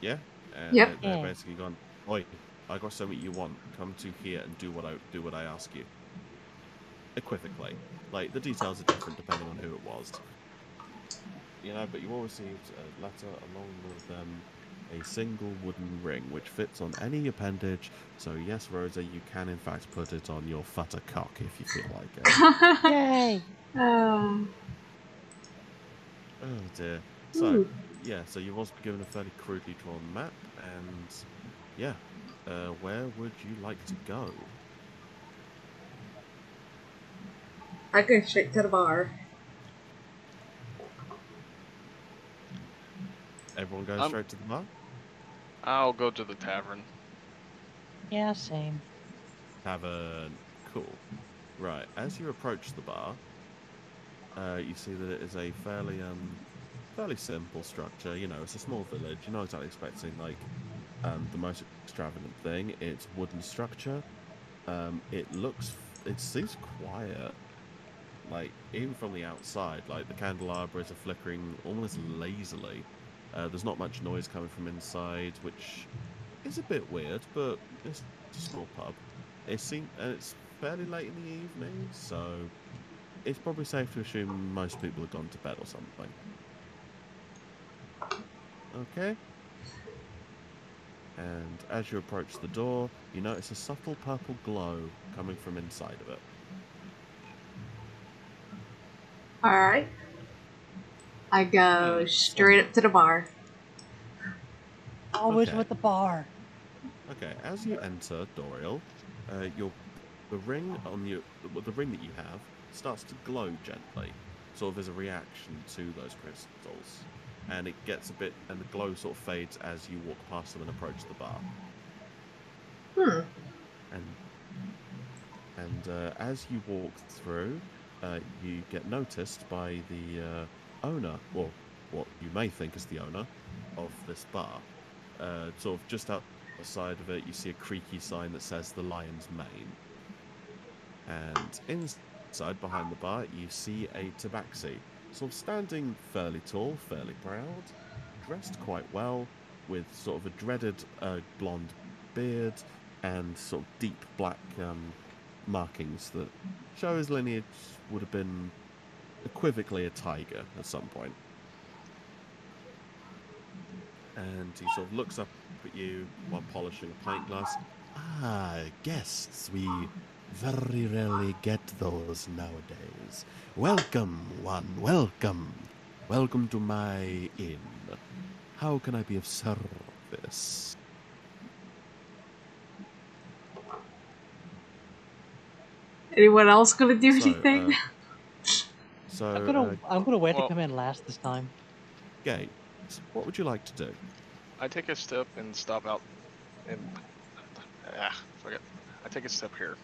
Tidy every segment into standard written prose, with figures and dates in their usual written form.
Yeah, and Yep. they're basically gone. Oi, I got something you want. Come to here and do what I ask you. Equivocally, like the details are different depending on who it was. You know, but you all received a letter along with a single wooden ring which fits on any appendage. So yes, Rosa, you can in fact put it on your futter cock if you feel like it. Yay! Oh dear. So Ooh. yeah, so you've also been given a fairly crudely drawn map, and yeah, where would you like to go? I go straight to the bar. Everyone goes straight to the bar? I'll go to the tavern. Yeah, same. Tavern. Cool. Right. As you approach the bar, you see that it is a fairly simple structure. You know, it's a small village. You're not exactly expecting like the most extravagant thing. It's wooden structure. It seems quiet. Like even from the outside, like the candelabras are flickering almost lazily. There's not much noise coming from inside, which is a bit weird, but it's a small pub. It's fairly late in the evening, so it's probably safe to assume most people have gone to bed or something. Okay. And as you approach the door, you notice a subtle purple glow coming from inside of it. Alright. I go straight up to the bar. Always Okay. with the bar. Okay. As you enter, Doriel, your the ring on you, the ring that you have, starts to glow gently, sort of as a reaction to those crystals, and it gets a bit, and the glow sort of fades as you walk past them and approach the bar. Hmm. And as you walk through, you get noticed by the owner, or what you may think is the owner of this bar. Sort of just outside of it, you see a creaky sign that says the Lion's Mane. And inside, behind the bar, you see a tabaxi, sort of standing fairly tall, fairly proud, dressed quite well, with sort of a dreaded blonde beard and sort of deep black markings that show his lineage would have been equivocally a tiger at some point. And he sort of looks up at you while polishing a pint glass. Ah, guests, we very rarely get those nowadays. Welcome, one, welcome. Welcome to my inn. How can I be of service? Anyone else gonna do anything? I'm gonna wait to come in last this time. Gates, what would you like to do? I take a step and stop out and forget. I take a step here,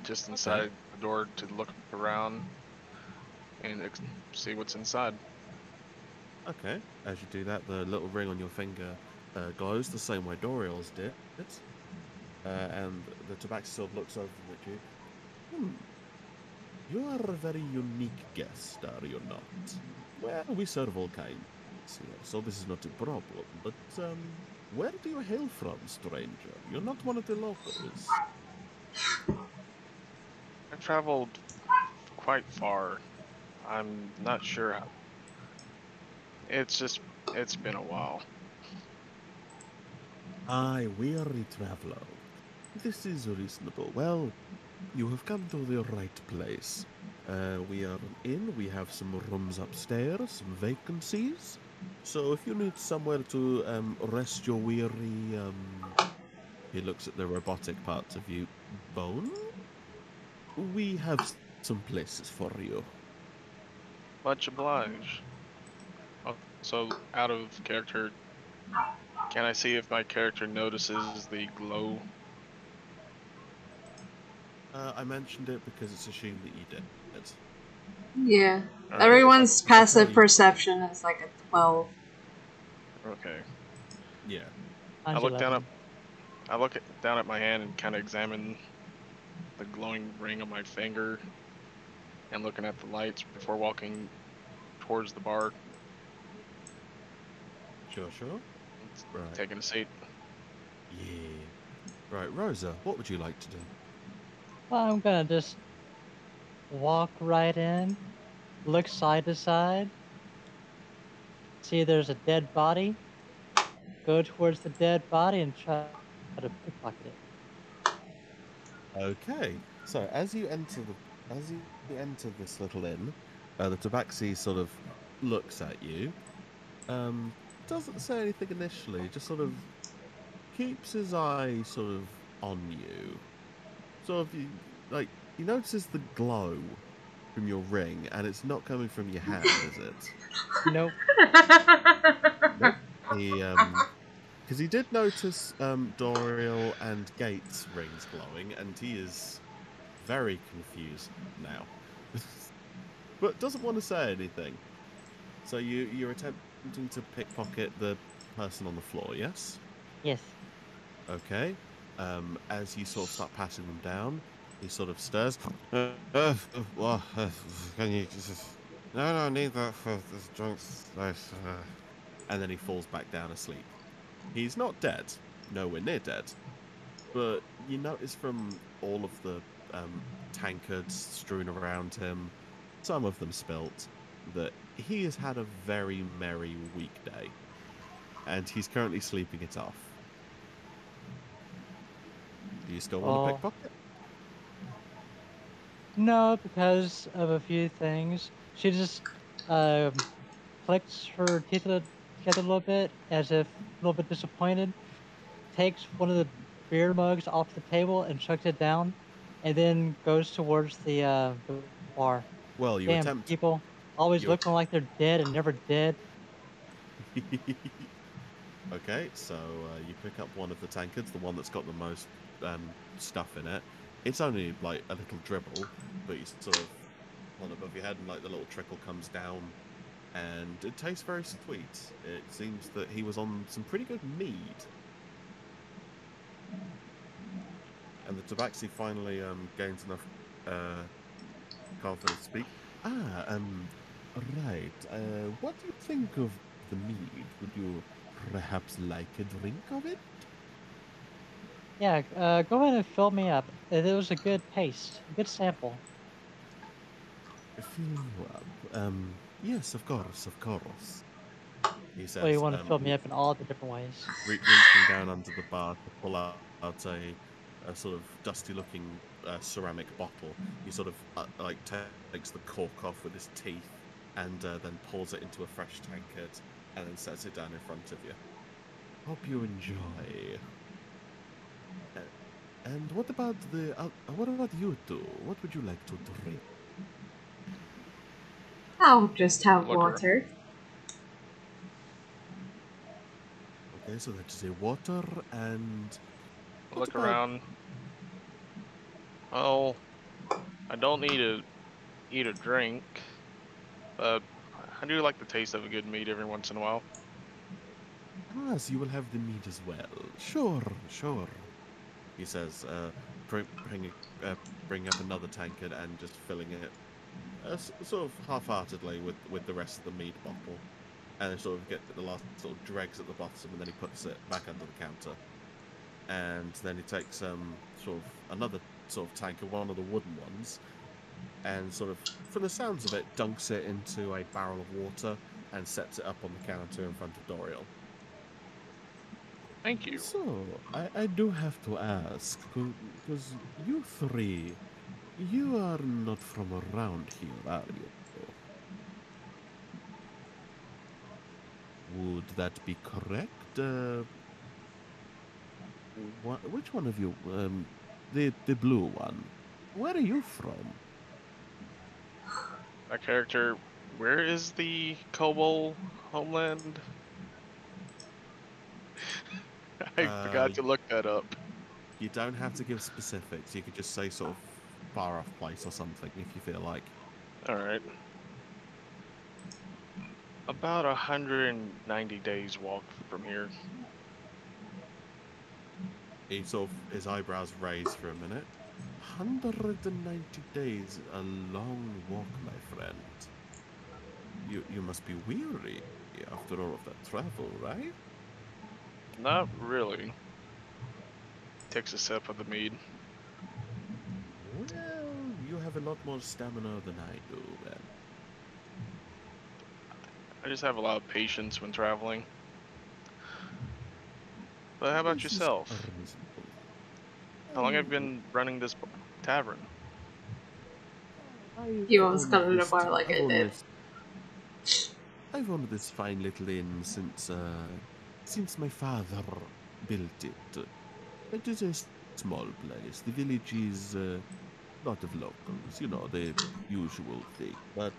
just inside the door to look around and see what's inside. Okay. As you do that, the little ring on your finger glows the same way Doriel's did. And the tabaxi sort of looks over at you. You are a very unique guest, are you not? Well, we serve all kinds here, so this is not a problem. But where do you hail from, stranger? You're not one of the locals. I've traveled quite far. I'm not sure how. It's been a while. I weary traveler. This is reasonable. Well, you have come to the right place. We are in. We have some rooms upstairs, some vacancies. So if you need somewhere to rest your weary, he looks at the robotic parts of you, bone. We have some places for you. Much obliged. So out of character, can I see if my character notices the glow? I mentioned it because it's assumed that you did. Yeah. Right. Everyone's passive perception is like a 12. Okay. Yeah. I look down at my hand and kind of examine the glowing ring on my finger and looking at the lights before walking towards the bar. Sure. Right. Taking a seat. Yeah. Right, Rosa, what would you like to do? Well, I'm gonna just walk right in, look side to side, see there's a dead body, go towards the dead body and try to pickpocket it. Okay. So as you enter this little inn, the tabaxi sort of looks at you. Um, doesn't say anything initially, just sort of keeps his eye sort of on you. Sort of you notices the glow from your ring, and it's not coming from your hand, is it? Nope. Nope. He because he did notice Doriel and Gates' rings glowing, and he is very confused now. But doesn't want to say anything. So you're attempting to pickpocket the person on the floor, yes? Yes. Okay. As you sort of start patting them down, he sort of stirs. Well, can you just? No, need that for this drunk life. And then he falls back down asleep. He's not dead, nowhere near dead, but you notice from all of the tankards strewn around him, some of them spilt, that he has had a very merry weekday, and he's currently sleeping it off. Do you still want to Well, pickpocket? no, because of a few things. She just clicks her teeth together a little bit, as if a little bit disappointed, takes one of the beer mugs off the table and chucks it down, and then goes towards the bar. Well, you Damn attempt. people, always You. looking like they're dead and never dead. Okay, so you pick up one of the tankards, the one that's got the most stuff in it. It's only like a little dribble, but you sort of hold it above your head, and like the little trickle comes down, and it tastes very sweet. It seems that he was on some pretty good mead. And the tabaxi finally gains enough confidence to speak. Right. What do you think of the mead? Would you perhaps like a drink of it? Yeah, go ahead and fill me up. It was a good taste, a good sample. Fill you up. Yes, of course, of course. He So you says, want to fill me up in all the different ways. reaching down under the bar to pull out a sort of dusty-looking ceramic bottle. He sort of like takes the cork off with his teeth and then pulls it into a fresh tankard and then sets it down in front of you. Hope you enjoy. Uh, and what about you two? What would you like to drink? I'll just have Look water. Okay, so that is a water and what Look about around. Oh, I don't need to eat a drink, but I do like the taste of a good meat every once in a while. so you will have the meat as well. Sure, sure. He says, bring up another tankard and just filling it sort of half-heartedly with the rest of the mead bottle, and then sort of get the last sort of dregs at the bottom, and then he puts it back under the counter, and then he takes sort of another sort of tankard, one of the wooden ones, and sort of, from the sounds of it, dunks it into a barrel of water and sets it up on the counter in front of Doriel. Thank you. So, I do have to ask, because you three, you are not from around here, are you? Would that be correct? Which one of you? The blue one. Where are you from? My character, where is the Kobold homeland? I forgot to look that up. You don't have to give specifics. You could just say sort of far off place or something if you feel like. Alright. About 190 days walk from here. He sort of, his eyebrows raise for a minute. 190 days, a long walk, my friend. You must be weary after all of that travel, right? Not really. Takes a sip of the mead. Well, you have a lot more stamina than I do, then. I just have a lot of patience when traveling. But how about This is yourself? reasonable. How long have you been running this tavern? I've You almost got owned in a this. bar like I've I owned did. this. I've owned this fine little inn since my father built it. It is a small place. The village is lot of locals, you know, the usual thing. But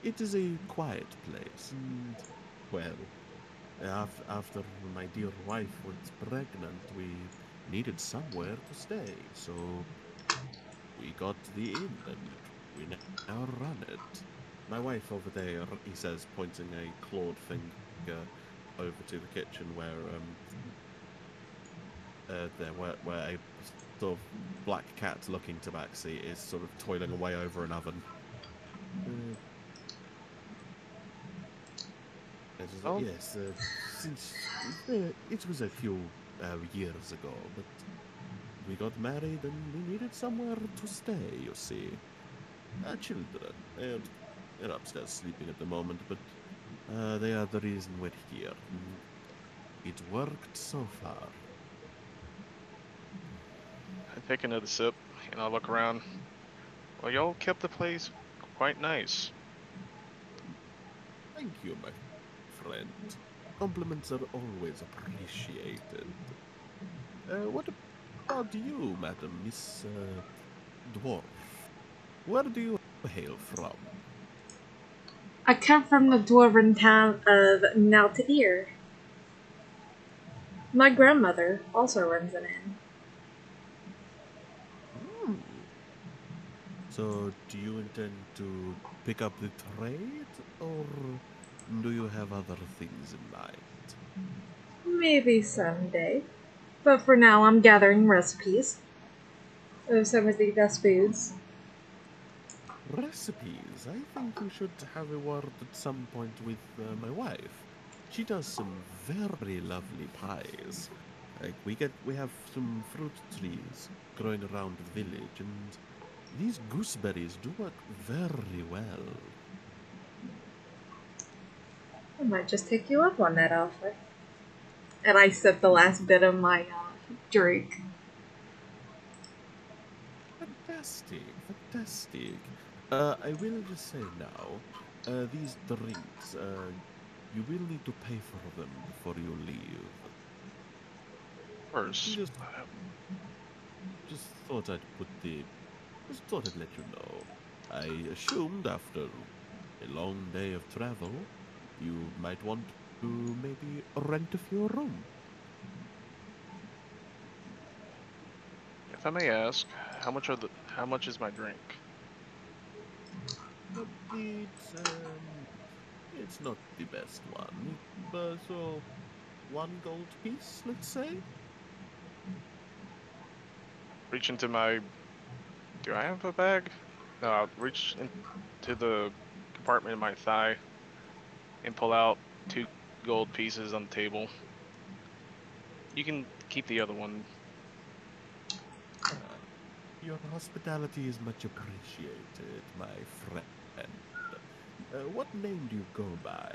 it is a quiet place, and well, after my dear wife was pregnant, we needed somewhere to stay, so we got the inn, and we now run it. My wife over there, he says, pointing a clawed finger over to the kitchen where a sort of black cat looking tabaxi is sort of toiling away over an oven. It's just like, Oh, yes, since it was a few years ago, but we got married and we needed somewhere to stay, you see. Children, they're upstairs sleeping at the moment, but they are the reason we're here. It worked so far. I take another sip and I look around. Well, y'all kept the place quite nice. Thank you, my friend. Compliments are always appreciated. What about you, madam, Miss Dwarf? Where do you hail from? I come from the dwarven town of Naltair. My grandmother also runs an inn. Hmm. So, do you intend to pick up the trade, or do you have other things in mind? Maybe someday. But for now, I'm gathering recipes of some of the best foods. Recipes. I think you should have a word at some point with my wife. She does some very lovely pies. Like we have some fruit trees growing around the village, and these gooseberries do work very well. I might just take you up on that offer. And I sip the last bit of my drink. Fantastic, fantastic. I will just say now, these drinks, you will need to pay for them before you leave. Of course. Just thought I'd just thought I'd let you know. I assumed after a long day of travel, you might want to maybe rent a few rooms. If I may ask, how much is my drink? But it's not the best one. So 1 gold piece, let's say. Reach into my. Do I have a bag? No, I'll reach into the compartment in my thigh and pull out 2 gold pieces on the table. You can keep the other one. Ah, your hospitality is much appreciated, my friend. What name do you go by?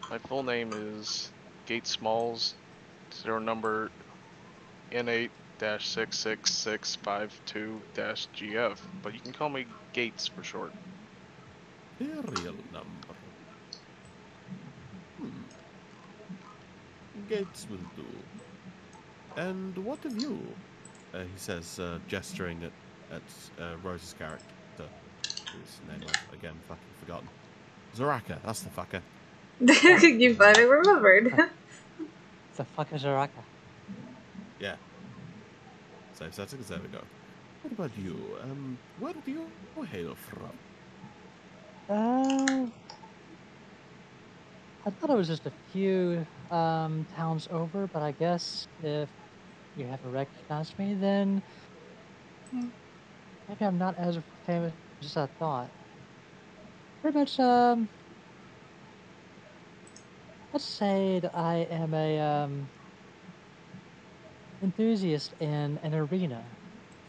My full name is Gates Smalls. Serial number N8-66652-GF, but you can call me Gates for short. Serial number. Hmm. Gates will do. And what of you? He says, gesturing at Rose's character, whose name I've again fucking forgotten. Zaraka, that's the fucker. You finally remembered. The fuck is Araka? Yeah. Save settings, there we go. What about you? Where do you hail from? Uh, I thought it was just a few towns over, but I guess if you haven't recognized me, then maybe I'm not as famous as I thought. Pretty much, let's say that I am a enthusiast in an arena,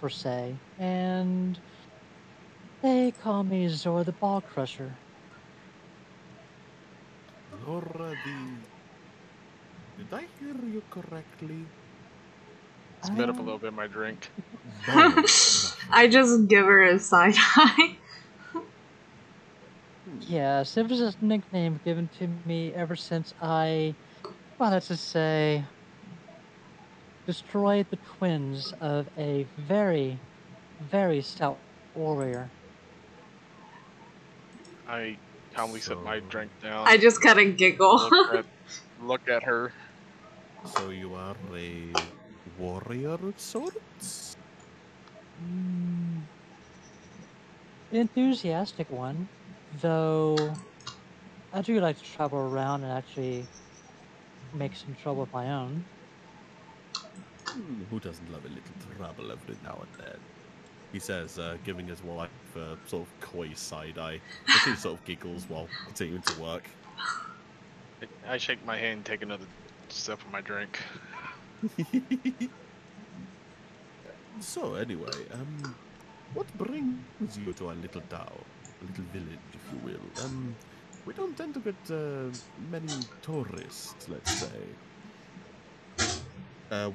per se, and they call me Zor the Ball Crusher. Laura the. Did I hear you correctly? Spit up a little bit of my drink. Ball crusher. I just give her a side eye. Yes, it was a nickname given to me ever since I, well, let's just say, destroyed the twins of a very, very stout warrior. I calmly set my So- drink down. I just kind of giggle. Look at her. So you are a warrior of sorts? Mm, an enthusiastic one, though I do like to travel around and actually make some trouble of my own. Who doesn't love a little trouble every now and then? He says, giving his wife a sort of coy side eye, and she sort of giggles while continuing to work. I shake my hand and take another sip of my drink. So anyway, what brings you to our little town, a little village, if you will? We don't tend to get many tourists, let's say.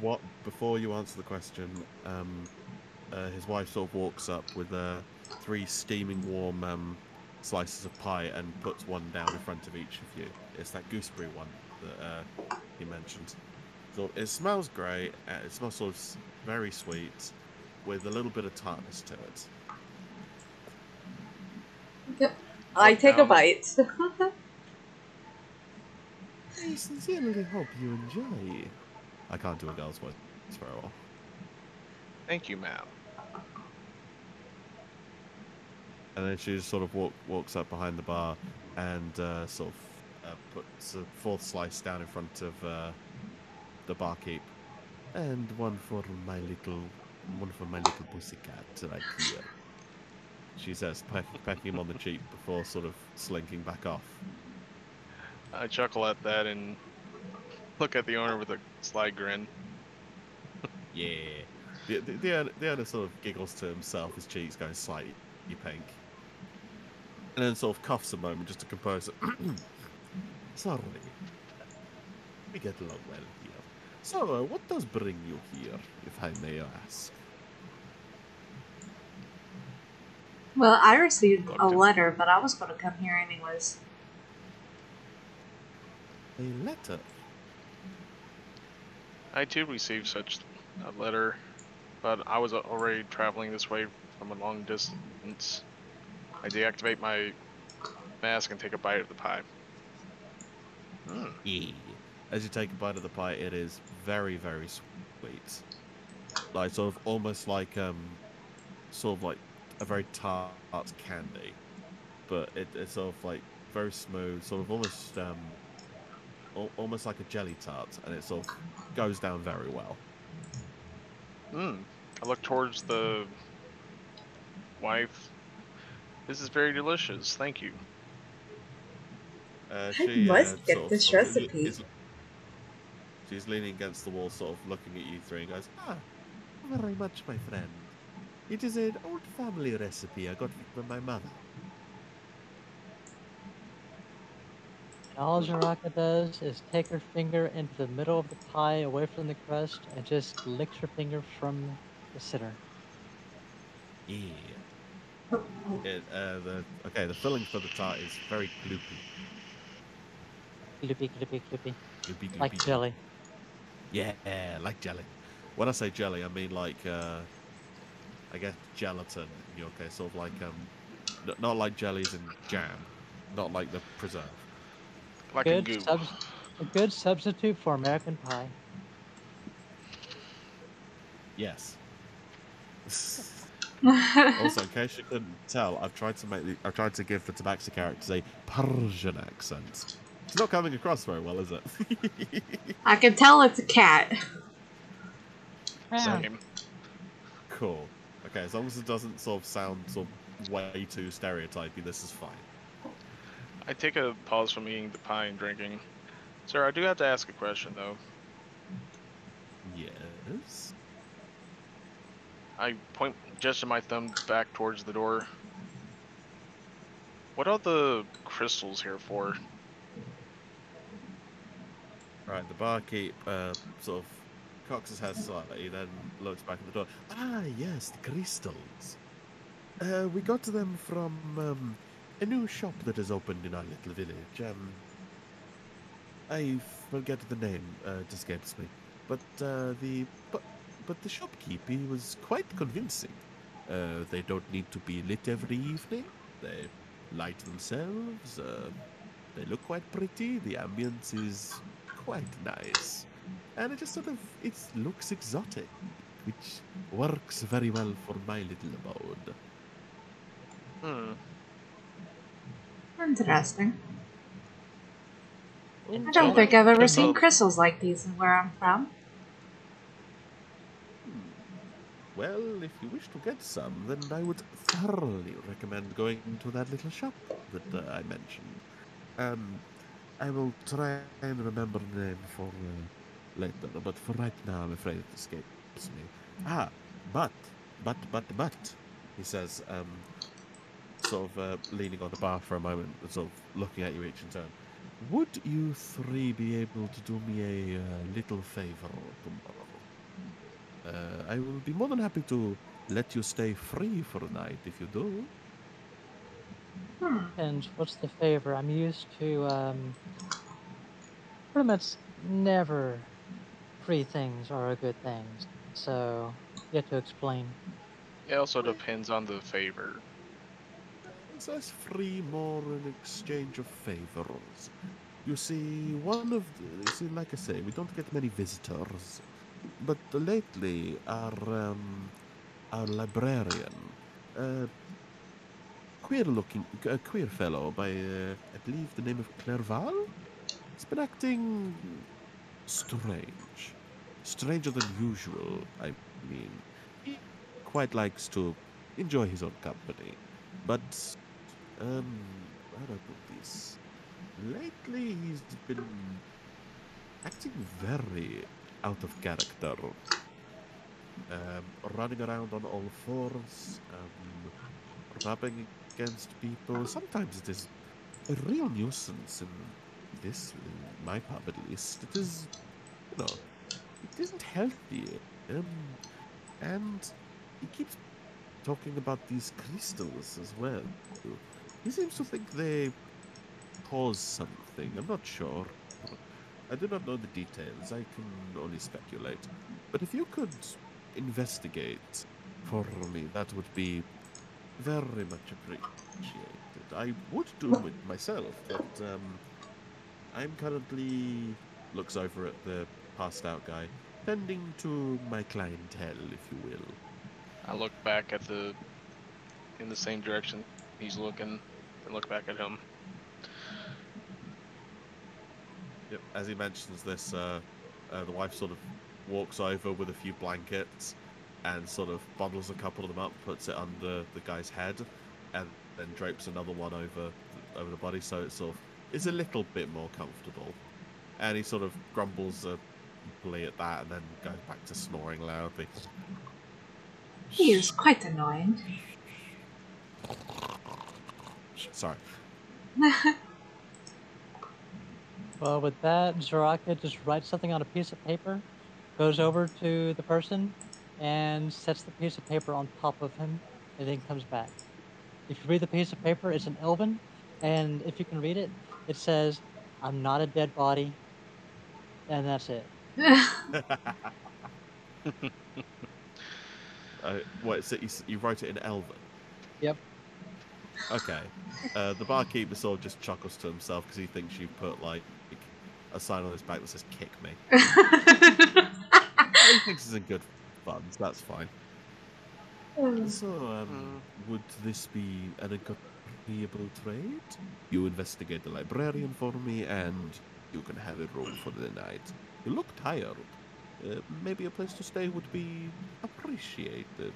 What? Before you answer the question, his wife sort of walks up with 3 steaming warm slices of pie and puts one down in front of each of you. It's that gooseberry one that he mentioned. So it smells great. It smells sort of very sweet, with a little bit of tartness to it. I take a down. bite. I sincerely hope you enjoy. I can't do a girl's voice very well. Thank you, ma'am. And then she just sort of walks up behind the bar and sort of puts a 4th slice down in front of the barkeep. And one for my little pussycat right here. She says, pecking him on the cheek before sort of slinking back off. I chuckle at that and look at the owner with a sly grin. Yeah. The owner sort of giggles to himself, his cheeks going slightly pink. And then sort of coughs a moment just to compose it. Sorry. We get along well here. So, what does bring you here, if I may ask? Well, I received a letter, but I was going to come here anyways. A letter? I too received such a letter, but I was already traveling this way from a long distance. I deactivate my mask and take a bite of the pie. Yeah. As you take a bite of the pie, it is very, very sweet. Like, sort of almost like, sort of like a very tart candy. But it's sort of like very smooth, sort of almost, almost like a jelly tart, and it sort of goes down very well. I look towards the wife. This is very delicious. Thank you. I must get this recipe. She's leaning against the wall, sort of looking at you 3 and goes, very much, my friend. It is an old family recipe I got from my mother. All Jaraka does is take her finger into the middle of the pie away from the crust and just licks her finger from the center. Yeah. The filling for the tart is very gloopy. Gloopy, gloopy, gloopy. Gloopy, gloopy, Like gloopy. jelly. Yeah, like jelly. When I say jelly, I mean like, I guess gelatin in your case, sort of like, not like jellies and jam, not like the preserve. Like a goo. A good substitute for American pie. Yes. Also, in case you couldn't tell, I've tried to give the Tabaxi characters a Persian accent. It's not coming across very well, is it? I can tell it's a cat. Same. Cool. Okay, as long as it doesn't sort of sound sort of way too stereotypy, this is fine. I take a pause from eating the pie and drinking. Sir, I do have to ask a question though. Yes. I gesture my thumb back towards the door. What are the crystals here for? Right, the barkeep sort of cocks his head slightly, then looks back at the door. Ah, yes, the crystals. We got them from a new shop that has opened in our little village. I forget the name. It escapes me. But but the shopkeep, he was quite convincing. They don't need to be lit every evening. They light themselves. They look quite pretty. The ambience is quite nice, and it just sort of it looks exotic, which works very well for my little abode. Hmm. Interesting. In I don't that think I've ever case, seen crystals like these where I'm from. Hmm. Well, if you wish to get some, then I would thoroughly recommend going to that little shop that I mentioned. Um, I will try and remember the name for later, but for right now, I'm afraid it escapes me. Ah, but, he says, sort of leaning on the bar for a moment, and sort of looking at you each in turn. Would you three be able to do me a little favor tomorrow? I will be more than happy to let you stay free for a night if you do. and what's the favor? I'm used to pretty much never free things are good things. So you have to explain. It also depends on the favor. It's less free, more an exchange of favors. You see, like I say, we don't get many visitors, but lately our librarian, uh, a queer fellow by I believe the name of Clerval, has been acting strange, stranger than usual. I mean, he quite likes to enjoy his own company, but how do I put this? Lately, he's been acting very out of character. Running around on all fours, rubbing against people. Sometimes it is a real nuisance in my pub at least. It is, it isn't healthy. Um, and he keeps talking about these crystals as well. He seems to think they cause something. I'm not sure. I do not know the details. I can only speculate. But if you could investigate for me, that would be very much appreciated. I would do it myself, but I'm currently looks over at the passed out guy, tending to my clientele, if you will. I look back at in the same direction he's looking, and look back at him. Yep. As he mentions this, the wife sort of walks over with a few blankets and sort of bundles a couple of them up, puts it under the guy's head, and then drapes another one over the body, so it's a little bit more comfortable. And he sort of grumbles happily at that, and then goes back to snoring loudly. He is quite annoying. Sorry. Well, with that, Zoraka just writes something on a piece of paper, goes over to the person, and sets the piece of paper on top of him, and then comes back. If you read the piece of paper, it's an Elven, and if you can read it, it says, "I'm not a dead body," and that's it. What? So you wrote it in Elven? Yep. Okay. The barkeeper sort of just chuckles to himself because he thinks you put like a sign on his back that says "kick me." He thinks it's in good fun, so that's fine. So, Hmm. would this be an agreeable trade? You investigate the librarian for me, and you can have a room for the night. You look tired. Maybe a place to stay would be appreciated.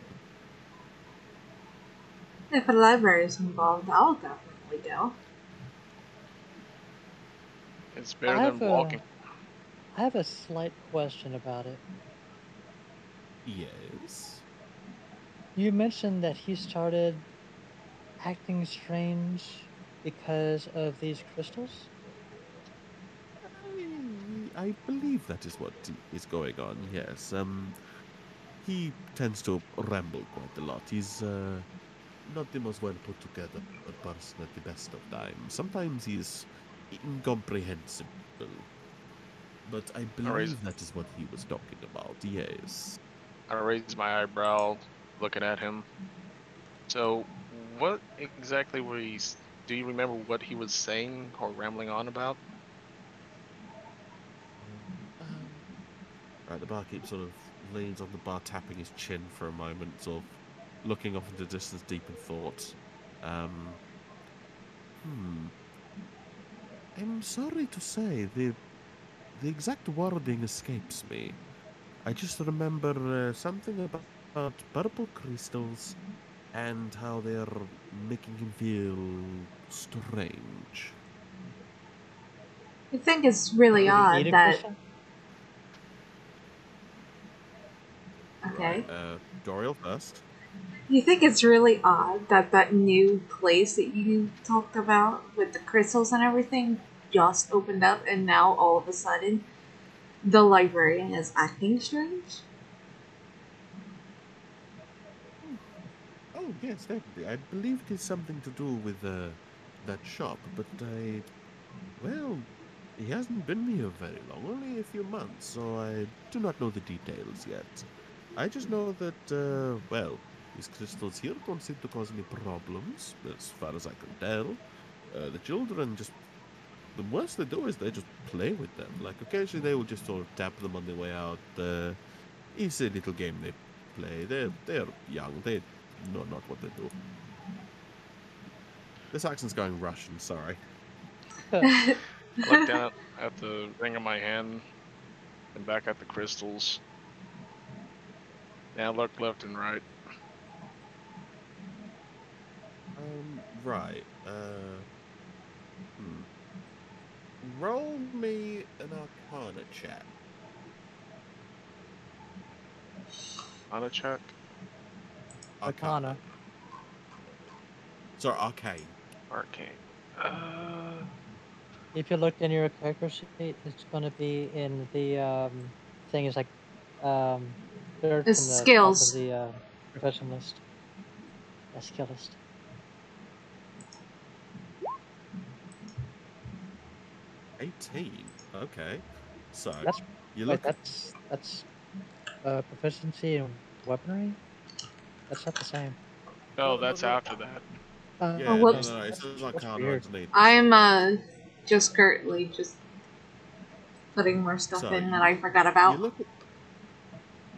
If a library is involved, I'll definitely go. It's better I than have walking. I have a slight question about it. Yes. You mentioned that he started acting strange because of these crystals. I believe that is what is going on. Yes. He tends to ramble quite a lot. He's not the most well put together person at the best of times. Sometimes he's incomprehensible. But I I raise, believe that is what he was talking about. Yes. I raise my eyebrow, looking at him. So, what exactly were do you remember what he was saying or rambling on about? Um, right, the barkeep sort of leans on the bar, tapping his chin for a moment, sort of looking off into the distance, deep in thought. Um, hmm. I'm sorry to say, the exact wording escapes me. I just remember something about purple crystals and how they're making him feel strange. I think it's really Did he eat odd a that. crystal? Right, Okay. Doriel first. You think it's really odd that that new place that you talked about with the crystals and everything just opened up, and now all of a sudden the librarian is acting strange? Oh, oh, yes, definitely. I believe it is something to do with that shop, but well, he hasn't been here very long, only a few months, so I do not know the details yet. I just know that, well, these crystals here don't seem to cause any problems, as far as I can tell. The children just, the worst they do is they just play with them. Like, occasionally they will just sort of tap them on their way out. It's a little game they play. They're young. They know not what they do. This accent's going Russian, sorry. I look down at the ring on my hand and back at the crystals. Now look left and right. Right. Hmm. Roll me an Arcana check. On a check. Arcana. Arcana. Sorry, Arcane. Arcane. If you look in your character sheet, it's going to be in the thing is like um, third It's from the top of skills. the profession list. Yeah, skill list. 18. Okay. So, That's you wait, look at. that's proficiency in weaponry. That's not the same. Oh, No, no, that's no. after that. Oh, Yeah, no, whoops. no, no. It says That's Arcana weird. underneath. I'm So, just currently just putting more stuff so in that I forgot about. you look at.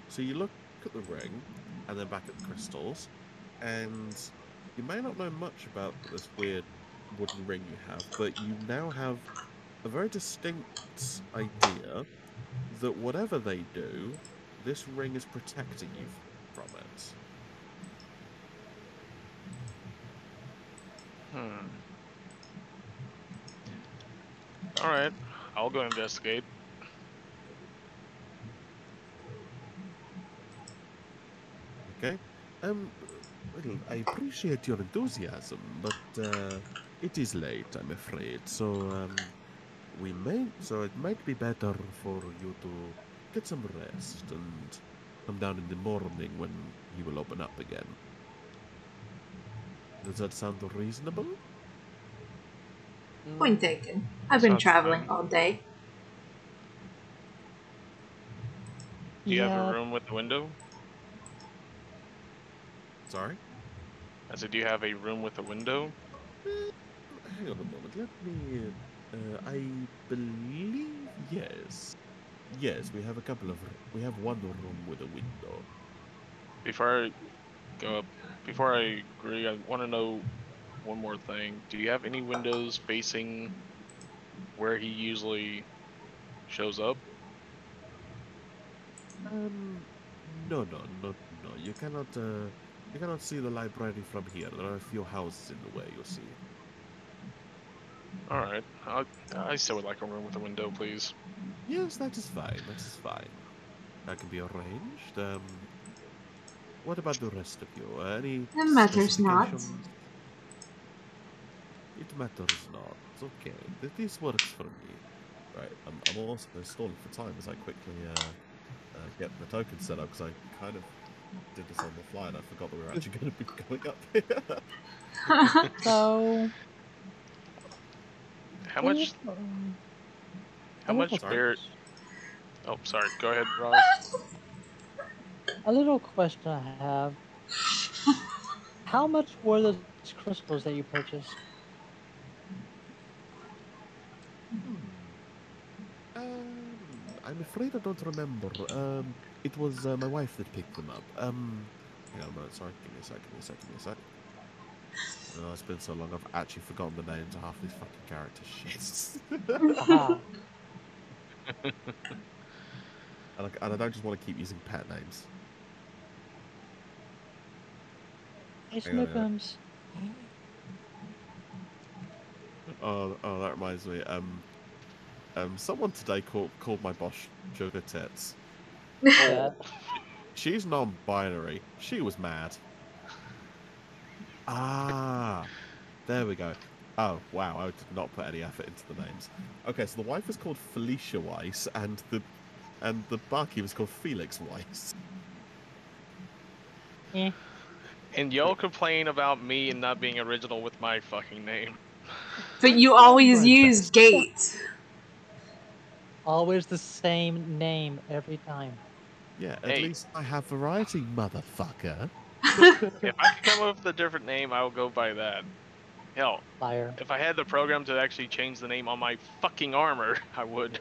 So you look at the ring, and then back at the crystals, and you may not know much about this weird wooden ring you have, but you now have a very distinct idea that whatever they do, this ring is protecting you from it. Hmm. All right. I'll go investigate. Okay? Um, well, I appreciate your enthusiasm, but it is late, I'm afraid. So it might be better for you to get some rest and come down in the morning when he will open up again. Does that sound reasonable? Point Mm, taken. I've that been sounds traveling fine. all day. Do you have a Yeah, room with a window? Sorry? I said, do you have a room with a window? Hang on a moment. Let me. I believe yes. Yes, we have a couple of. We have one room with a window. Before I go up, before I agree, I want to know one more thing. Do you have any windows facing where he usually shows up? Um, no, no, no, no. You cannot see the library from here. There are a few houses in the way. You see. All right. I still would like a room with a window, please. Yes, that is fine. That is fine. That can be arranged. What about the rest of you? Any It matters not. specifications? It matters not. Okay, this works for me. Right, I'm also stalling for time as I quickly get the token set up because I kind of did this on the fly and I forgot that we were actually going to be going up here. So, How a much? little, How much Sorry? beer? Oh, sorry. Go ahead, Roz. a little question I have. How much were those crystals that you purchased? I'm afraid I don't remember. It was my wife that picked them up. Hang on a moment. Sorry, give me a sec. Give me a sec. Give me a sec. Oh, it's been so long. I've actually forgotten the names of half these fucking characters. Shit. Aha. And I don't just want to keep using pet names. Hey, Hang on, hang on. Snookums. Oh, that reminds me. Someone today called my boss Sugar Tits. Yeah. She's non-binary. She was mad. Ah, there we go. Oh wow, I did not put any effort into the names. Okay, so the wife is called Felicia Weiss, and the barkeep is called Felix Weiss. Eh. And y'all complain about me and not being original with my fucking name. But I'm you trying always my use best. gate. Always the same name every time. Yeah, at Hey, least I have variety, motherfucker. if I could come up with a different name, I will go by that. Hell, Liar. if I had the program to actually change the name on my fucking armor, I would.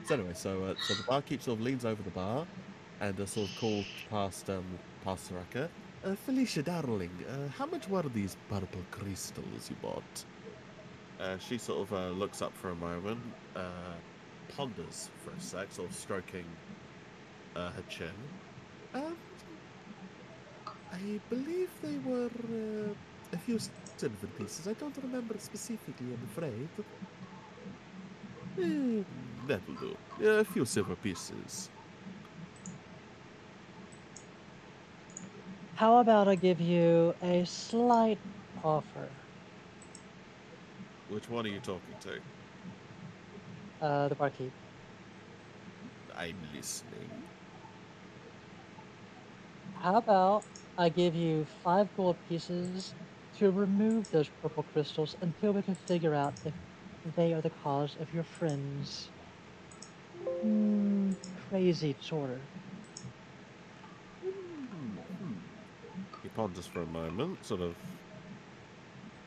So anyway, so the barkeep sort of leans over the bar, and sort of calls past Saraka. Felicia, darling, how much were these purple crystals you bought? She sort of looks up for a moment, ponders for a sec, sort of stroking her chin. Um, I believe they were a few silver pieces. I don't remember specifically, I'm afraid. That will do. A few silver pieces. How about I give you a slight offer? Which one are you talking to? The barkeep. I'm listening. How about I give you 5 gold pieces to remove those purple crystals until we can figure out if they are the cause of your friend's crazy disorder. Hmm. He ponders for a moment, sort of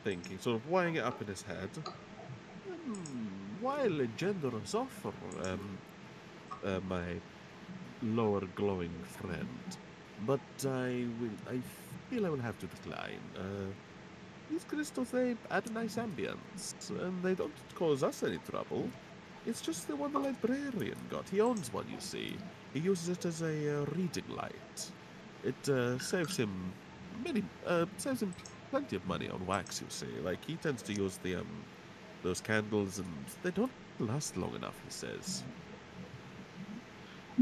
thinking, sort of weighing it up in his head. While a generous offer, my lower glowing friend, but I feel I will have to decline. These crystals, they add a nice ambience, and they don't cause us any trouble. It's just the one the librarian got. He owns one, you see. He uses it as a reading light. It saves him plenty of money on wax, you see. Like, he tends to use those candles, and they don't last long enough, he says.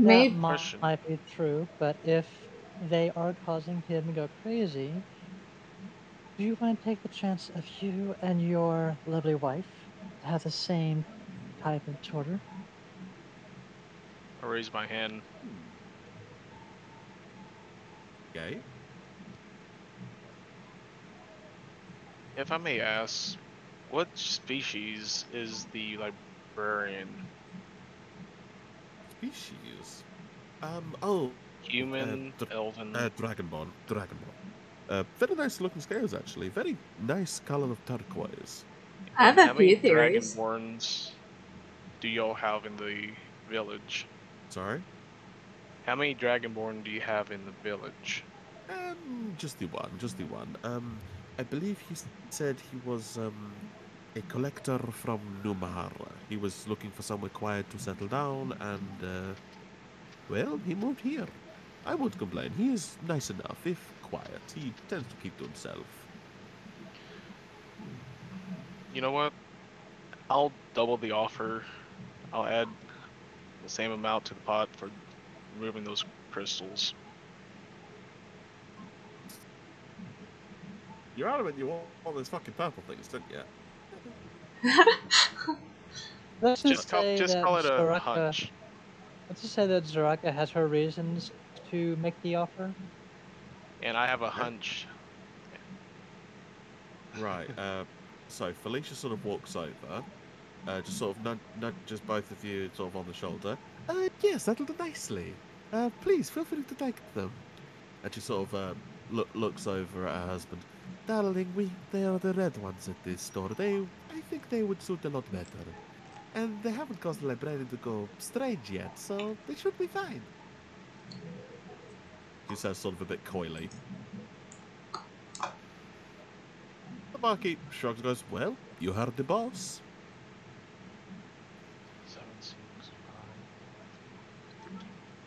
That Maybe. Question. might be true, but if they are causing him to go crazy, do you want to take the chance of you and your lovely wife to have the same type of disorder? I raise my hand. Okay? If I may ask, what species is the librarian? Species? Oh, Human, elven? Dragonborn. Very nice looking scales, actually. Very nice color of turquoise. I have And a how many few theories. dragonborns do y'all have in the village? Sorry? How many dragonborn do you have in the village? Just the one, just the one. I believe he said he was, a collector from Numahara. He was looking for somewhere quiet to settle down, and, well, he moved here. I won't complain. He is nice enough, if quiet. He tends to keep to himself. You know what? I'll double the offer. I'll add the same amount to the pot for removing those crystals. You're adamant you want all those fucking purple things, don't you? Let's just say Just that call it a Zoraka. hunch. Let's just say that Zoraka has her reasons to make the offer. And I have a hunch. Right. So Felicia sort of walks over, just sort of nudges both of you sort of on the shoulder. Yes, that'll do nicely. Please feel free to take them. And she sort of looks over at her husband. Darling, they are the red ones at this store. I think they would suit a lot better. And they haven't caused the librarian to go strange yet, so they should be fine. She says sort of a bit coyly. The barkeep shrugs and goes, well, you heard the boss. 7, 6, 5.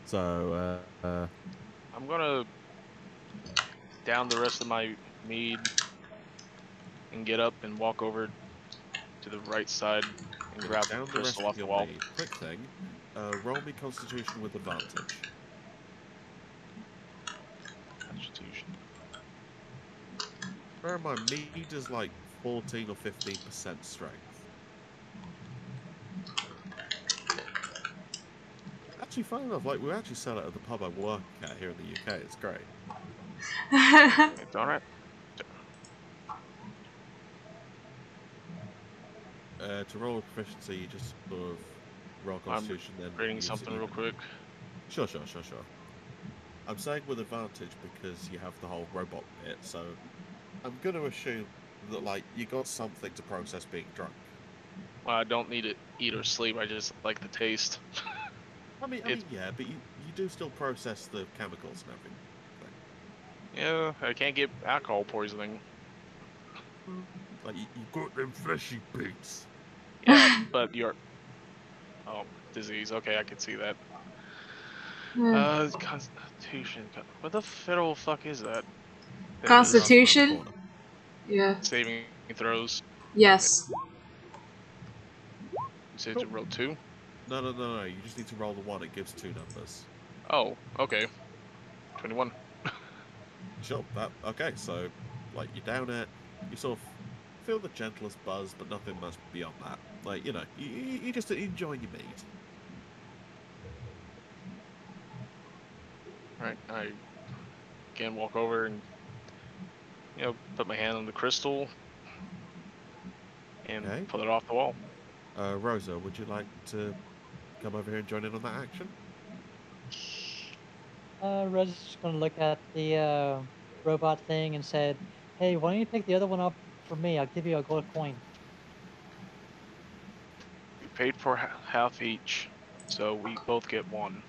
So, I'm gonna down the rest of my mead and get up and walk over to the right side and grab the down the rest crystal of off the your wall. mead. Quick thing, roll me Constitution with advantage. Constitution. Bear in mind, mead is like 14 or 15% strength. Actually, funny enough, like we actually sell it at the pub I work at here in the UK. It's great. It's alright. To roll a proficiency, you just sort of roll Constitution, then Reading use something it real even. quick. Sure. I'm saying with advantage because you have the whole robot bit, so I'm going to assume that, like, you got something to process being drunk. Well, I don't need to eat or sleep. I just like the taste. I mean, yeah, but you do still process the chemicals and everything. Yeah, I can't get alcohol poisoning. Like, you got them fleshy bits. Yeah, but you're... Oh, disease. Okay, I can see that. Constitution. What the federal fuck is that? There it is. Constitution? Yeah. Saving throws. Yes. You said to roll 2? No. You just need to roll the 1. It gives 2 numbers. Oh, okay. 21. Sure. Okay. So, like, you're down it. You sort of feel the gentlest buzz, but nothing much beyond that. Like, you know, you just enjoying your mead. Alright, I again walk over and, you know, put my hand on the crystal and Okay. pull it off the wall. Rosa, would you like to come over here and join in on that action? Rose is just gonna look at the robot thing and said, "Hey, why don't you pick the other one up for me? I'll give you a gold coin." We paid for half each, so we both get 1.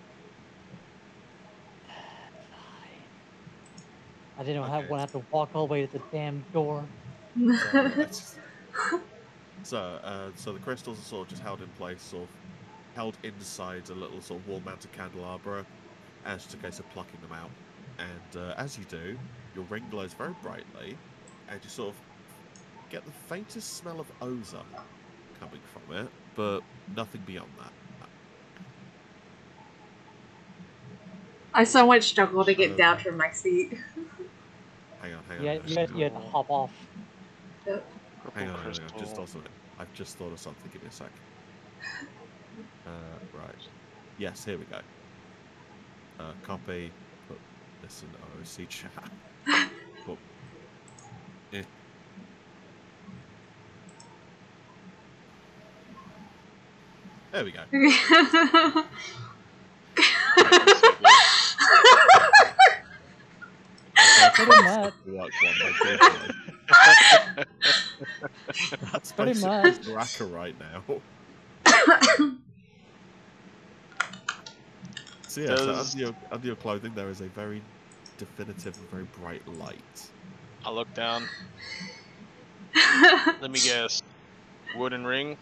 I didn't Okay. want to have to walk all the way to the damn door. So the crystals are sort of just held in place, sort of held inside a little sort of wall-mounted candelabra, and it's just a case of plucking them out. And as you do, your ring glows very brightly, and you sort of get the faintest smell of ozone coming from it, but nothing beyond that. I so much struggle to get down from my seat. Hang on. You had to hop off. Hang on. Crystal. I've just thought of something. Give me a sec. Right. Yes, here we go. Copy. Put this in OOC chat. Well, eh. There we go. Pretty much. That's Pretty basically much. Baraka right now. So yeah, so under your clothing there is a very definitive and very bright light. I look down. Let me guess. Wooden ring?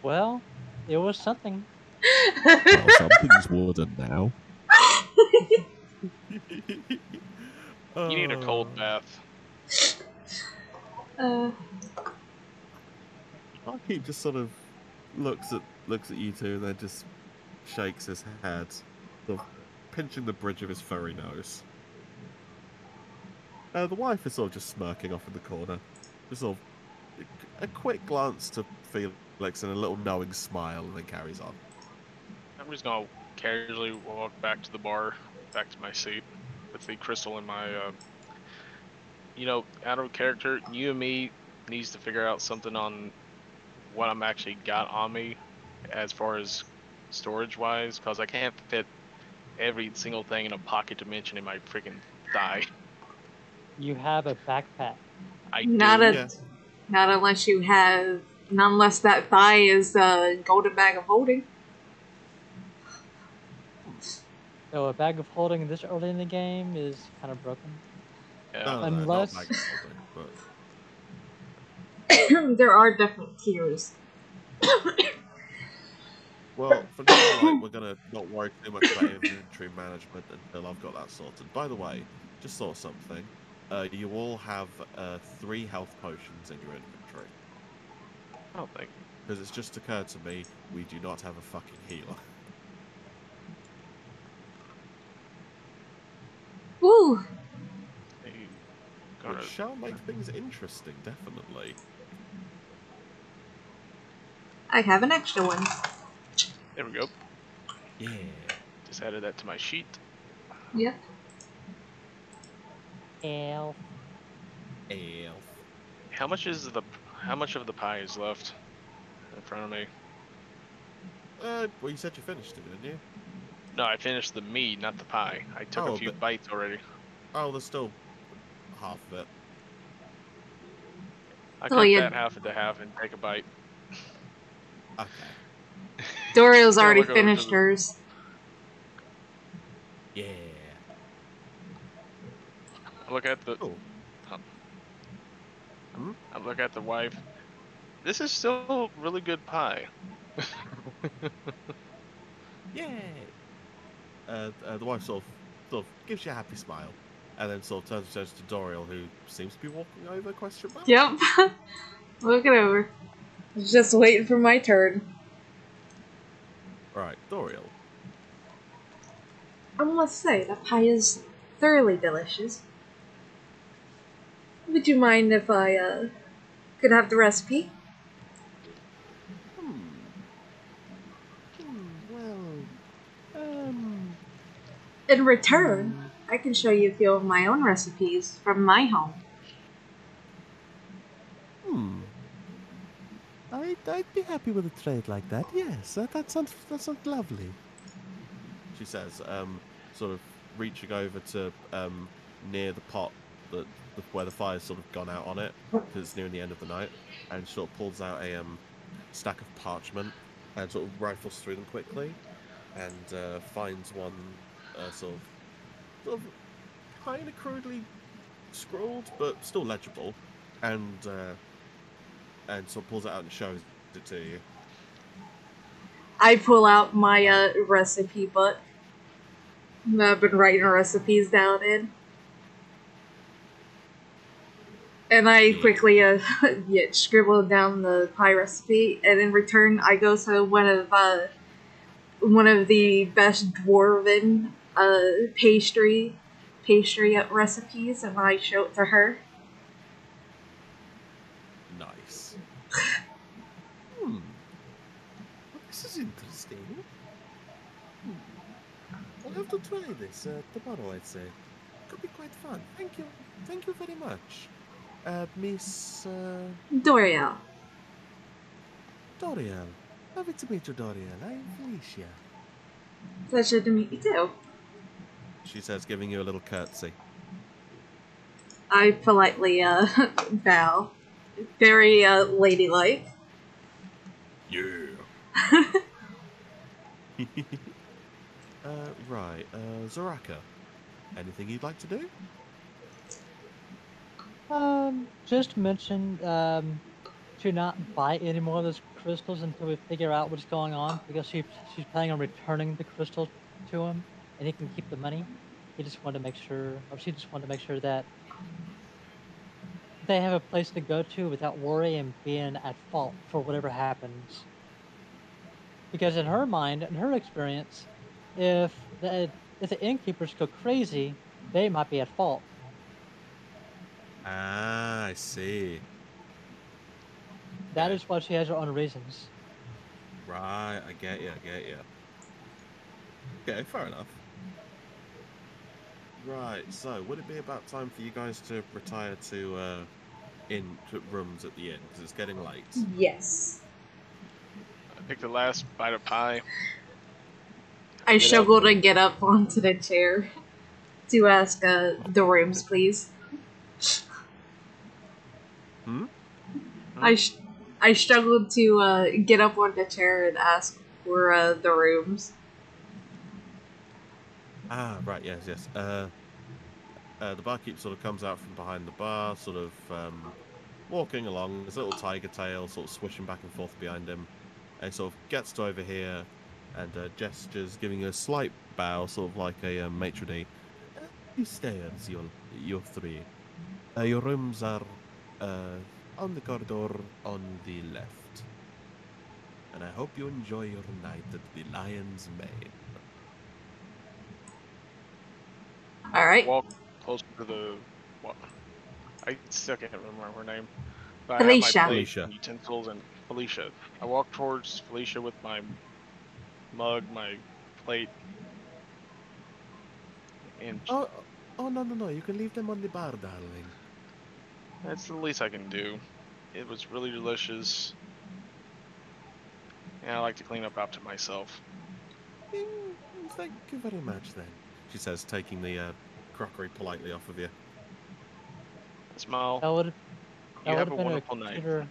Well, it was something. Well, something's wooden now. You need a cold bath. Barkeep just sort of looks at you two, and then just shakes his head, sort of pinching the bridge of his furry nose. The wife is sort of just smirking off in the corner, just sort of a quick glance to Felix and a little knowing smile, and then carries on. I'm just gonna casually walk back to the bar, back to my seat, with the crystal in my, out of character. You and me needs to figure out something on what I'm actually got on me, as far as storage-wise, because I can't fit every single thing in a pocket dimension in my freaking thigh. You have a backpack. Not unless that thigh is a golden bag of holding. So a bag of holding this early in the game is kind of broken. Yeah. No, Unless not bag of holding, but... There are different tiers. Well, for now, we're gonna not worry too much about inventory management until I've got that sorted. By the way, just saw something. You all have 3 health potions in your inventory. Oh, thank you. Because it's just occurred to me, we do not have a fucking healer. Ooh. Hey, Which shall make things interesting, definitely. I have an extra one. There we go. Yeah. Just added that to my sheet. Yep. elf. How much of the pie is left in front of me? Well, you said you finished it, didn't you? No, I finished the meat, not the pie. I took a few bites already. Oh, there's still half of it. I cut that half into half and take a bite. Okay. Doriel's already finished hers. Yeah. I look at the. Oh. I look at the wife. This is still really good pie. Yay! The wife sort of gives you a happy smile, and then sort of turns to Doriel, who seems to be walking over. Question mark. Yep. Look it over. Just waiting for my turn. Right, Doriel. I must say, that pie is thoroughly delicious. Would you mind if I could have the recipe? In return, I can show you a few of my own recipes from my home. I'd be happy with a trade like that. Yes, that sounds lovely. She says, sort of reaching over to near the pot where the fire's sort of gone out on it, because it's nearing the end of the night, and sort of pulls out a stack of parchment and sort of rifles through them quickly, and finds one sort of kind of crudely scrawled, but still legible, and sort of pulls it out and shows it to you. I pull out my recipe book that I've been writing recipes down in. And I quickly scribble down the pie recipe, and in return I go to one of the best dwarven pastry recipes, and I show it to her. Nice. This is interesting. I'll have to try this tomorrow, I'd say. Could be quite fun. Thank you. Thank you very much. Miss... Doriel. Doriel. Lovely to meet you, Doriel. I'm Felicia. Pleasure to meet you too. She says, giving you a little curtsy. I politely bow. Very ladylike. Yeah. Right. Zoraka. Anything you'd like to do? Just mentioned to not buy any more of those crystals until we figure out what's going on, because she's planning on returning the crystals to him, and he can keep the money. He just wanted to make sure, or she just wanted to make sure that they have a place to go to without worry and being at fault for whatever happens. Because in her mind, in her experience, if the innkeepers go crazy, they might be at fault. Ah, I see. That Okay. is why she has her own reasons. Right, I get you, I get you. Okay, fair enough. Right, so would it be about time for you guys to retire to rooms at the inn because it's getting late? Yes. I pick the last bite of pie. I Get up. struggle to get up onto the chair to ask the rooms, please. Hmm? I sh- I struggled to get up on the chair and ask for the rooms. Ah, right, yes, yes. The barkeep sort of comes out from behind the bar, sort of walking along, his little tiger tail sort of swishing back and forth behind him. And he sort of gets to over here and gestures, giving a slight bow, sort of like a maitre d'. These stairs, you three. Your rooms are on the corridor on the left. And I hope you enjoy your night at the Lion's Mane. All right, Walk closer to the. Well, I still can't remember her name. But I have my Felicia. plate Felicia. and utensils and Felicia. I walk towards Felicia with my mug, my plate, and Oh, no. You can leave them on the bar, darling. that's the least I can do. It was really delicious. And I like to clean up after myself. Thank you very much, then. She says, taking the crockery politely off of you. I smile. That would You have have a been a wonderful night. cuter.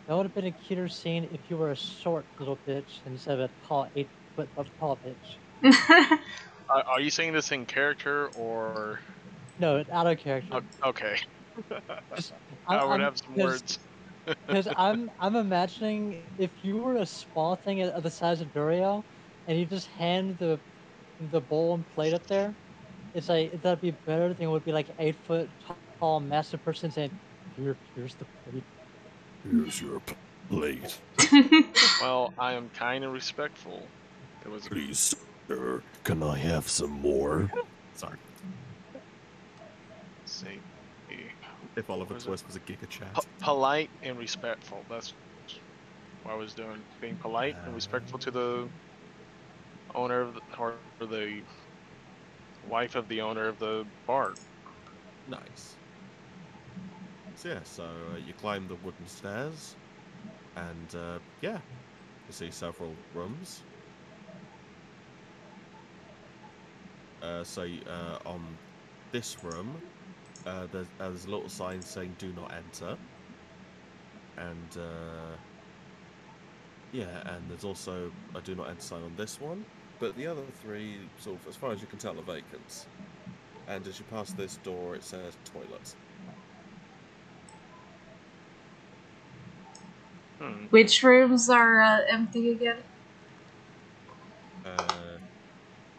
That would have been a cuter scene if you were a short little bitch instead of a tall 8 foot tall bitch. Are you saying this in character or? No, out of character. Okay. Just, I would I'm have some words. because I'm imagining if you were a small thing of the size of Duriel, and you just hand the bowl and plate up there, it's like that'd be better than it would be like 8 foot tall massive person saying, here's the plate. Here's your plate. Well, I am kind and respectful. It was. Please, sir, can I have some more? Sorry. Say, If Oliver was it? Twist was a Giga Chat. Polite and respectful. That's what I was doing. Being polite and respectful to the owner of or the wife of the owner of the bar. Nice. So yeah, you climb the wooden stairs, and yeah, you see several rooms. On this room, there's a little sign saying "Do not enter," and yeah, and there's also a "Do not enter" sign on this one. But the other three, sort of, as far as you can tell, are vacant. And as you pass this door, it says "Toilet." Which rooms are empty again?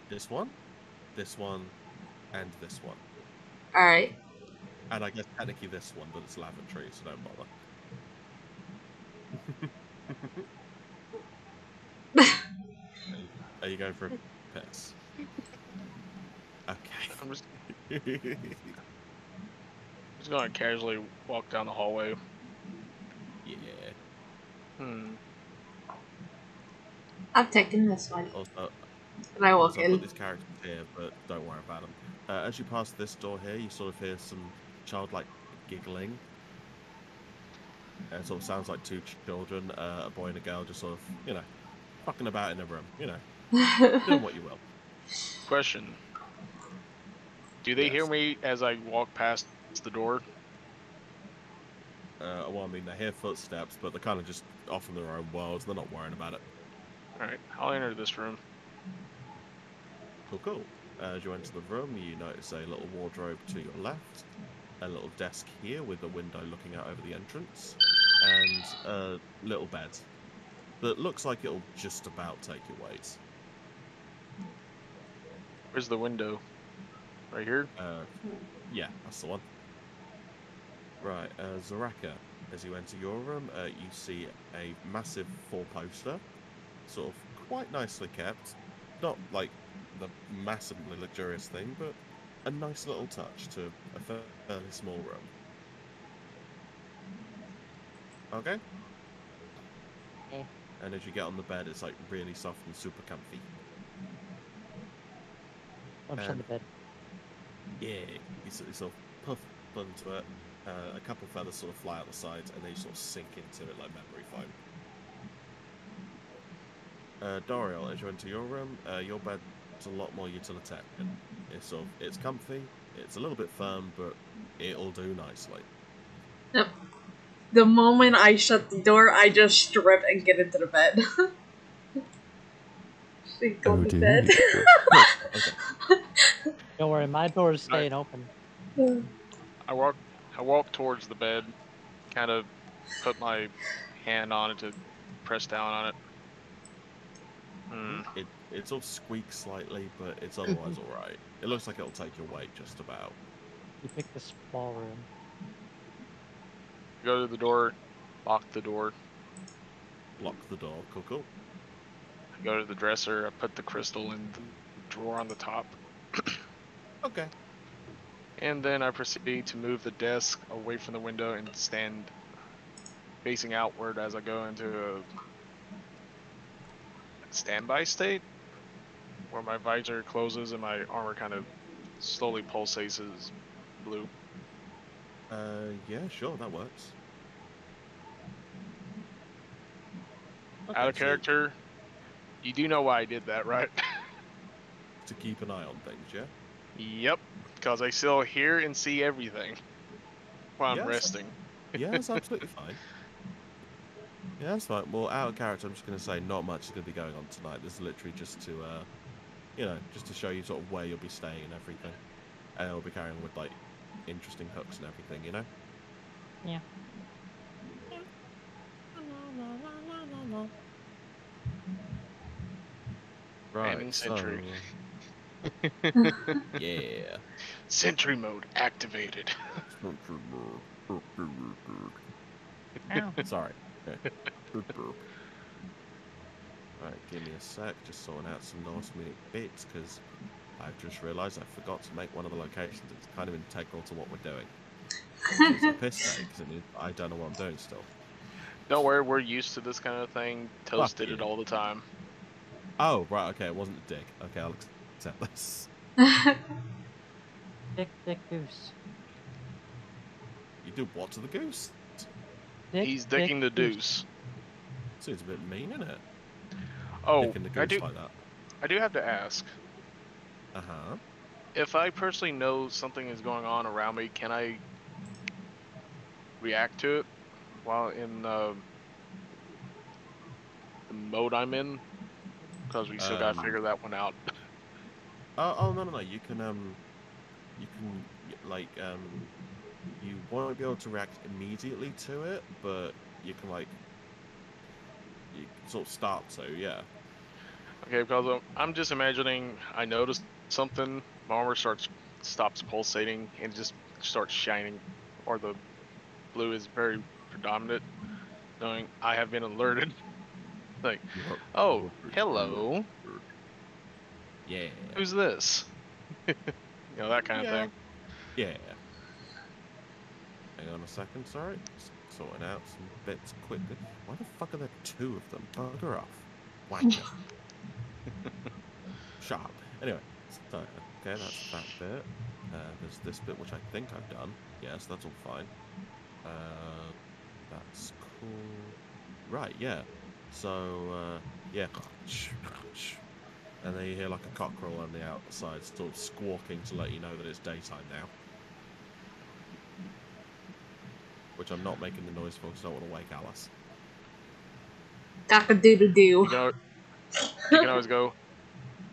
This one, and this one. All right. And I guess technically this one, but it's lavatory, so don't bother. Are you going for a piss? Okay. I'm just going to casually walk down the hallway. Yeah. I'm taking this one. Also, And I walk I put in. these characters here, but don't worry about them. As you pass this door here, you sort of hear some childlike giggling. It sort of sounds like two children, a boy and a girl, just sort of, fucking about in a room, doing what you will. Question. Do they hear me as I walk past the door? Well, I mean, they hear footsteps, but they're kind of just off in their own worlds. They're not worrying about it. Alright, I'll enter this room. Cool. As you enter the room, you notice a little wardrobe to your left, a little desk here with a window looking out over the entrance, and a little bed that looks like it'll just about take your weight. Where's the window? Right here? Yeah, that's the one. Right, Zaraka, as you enter your room, you see a massive four-poster, sort of quite nicely kept. Not like the massively luxurious thing, but a nice little touch to a fairly small room. Okay? Okay. And as you get on the bed, it's like really soft and super comfy. Lunch on the bed. Yeah, you sort of puff into it. A couple of feathers sort of fly out the sides, and then you sort of sink into it like memory foam. Doriel, as you enter your room, your bed's a lot more utilitarian. It's comfy, it's a little bit firm, but it'll do nicely. Yep. The moment I shut the door, I just strip and get into the bed. Sleep on the bed. Okay. Don't worry, my door is staying open. I walk towards the bed, kind of put my hand on it to press down on it. It sort of squeaks slightly, but it's otherwise alright. It looks like it'll take your weight just about. You pick the small room. Go to the door, lock the door. Lock the door, cool. I go to the dresser, I put the crystal in the drawer on the top. Okay. And then I proceed to move the desk away from the window and stand facing outward as I go into a standby state, where my visor closes and my armor kind of slowly pulsates blue. Yeah, sure, that works. Okay, out of character, you do know why I did that, right? To keep an eye on things, yeah? Yep, because I still hear and see everything while I'm resting. Yeah, that's absolutely fine. Yeah, that's fine. Well, out of character, I'm just going to say not much is going to be going on tonight. This is literally just to, just to show you sort of where you'll be staying and everything. And it'll be carrying with, like, interesting hooks and everything, you know? Yeah. Right, Sentry. Yeah. Sentry mode activated. Sorry. Okay. Right, give me a sec, just sorting out some last minute bits, because I've just realised I forgot to make one of the locations. It's kind of integral to what we're doing. It's a piss take, because I don't know what I'm doing still. Don't worry, we're used to this kind of thing. Toast did it all the time. Oh, right, okay, it wasn't a dig. Okay, I'll accept this. Dick goose. You do what to the goose? He's dicking the deuce. Seems a bit mean, isn't it? Oh, I do like that. I do have to ask. Uh-huh. If I personally know something is going on around me, can I react to it while in the mode I'm in? Because we still gotta figure that one out. Oh no, you can you won't be able to react immediately to it, but you can you can sort of start to, yeah. Okay, because I'm just imagining I noticed something, my armor stops pulsating and just starts shining, or the blue is very predominant, knowing I have been alerted. Like, oh, hello. Yeah. Who's this? That kind of thing. Yeah. Hang on a second, sorry. Just sorting out some bits quickly. Why the fuck are there two of them? Bugger off. Wanker. Shut up. Anyway, so, okay, that's that bit. There's this bit which I think I've done. Yes, that's all fine. That's cool. Right, yeah. So, yeah. And then you hear like a cockerel on the outside sort of squawking to let you know that it's daytime now. Which I'm not making the noise for because I don't want to wake Alice. Cock-a-doodle-doo. You can always go,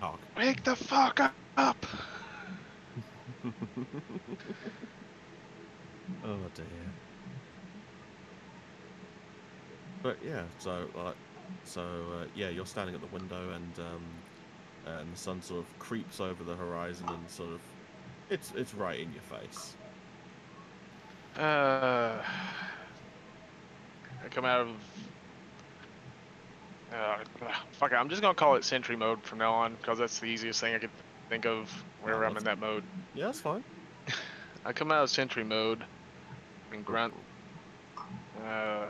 Hark. Wake the fuck up! Oh dear. But yeah, yeah, you're standing at the window and the sun sort of creeps over the horizon and sort of it's right in your face. I come out of. Fuck it, I'm just gonna call it sentry mode from now on because that's the easiest thing I could think of No, whenever I'm in that mode. Yeah, that's fine. I come out of sentry mode and grunt. I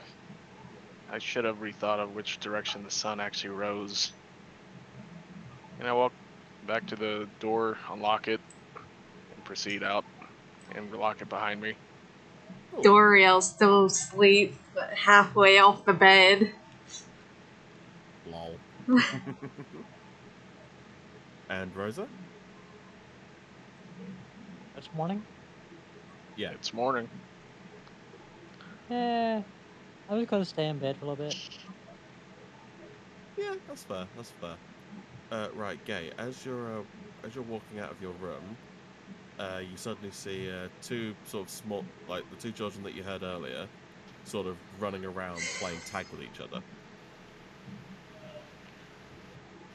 should have rethought of which direction the sun actually rose. And I walk back to the door, unlock it, and proceed out and lock it behind me. Cool. Doriel's still asleep, but halfway off the bed. Lol. And Rosa? It's morning. Yeah. It's morning. Yeah, I'm just gonna stay in bed for a little bit. Yeah, that's fair. That's fair. Right, Gay. As you're walking out of your room, you suddenly see two sort of small, like the two children that you heard earlier, sort of running around playing tag with each other,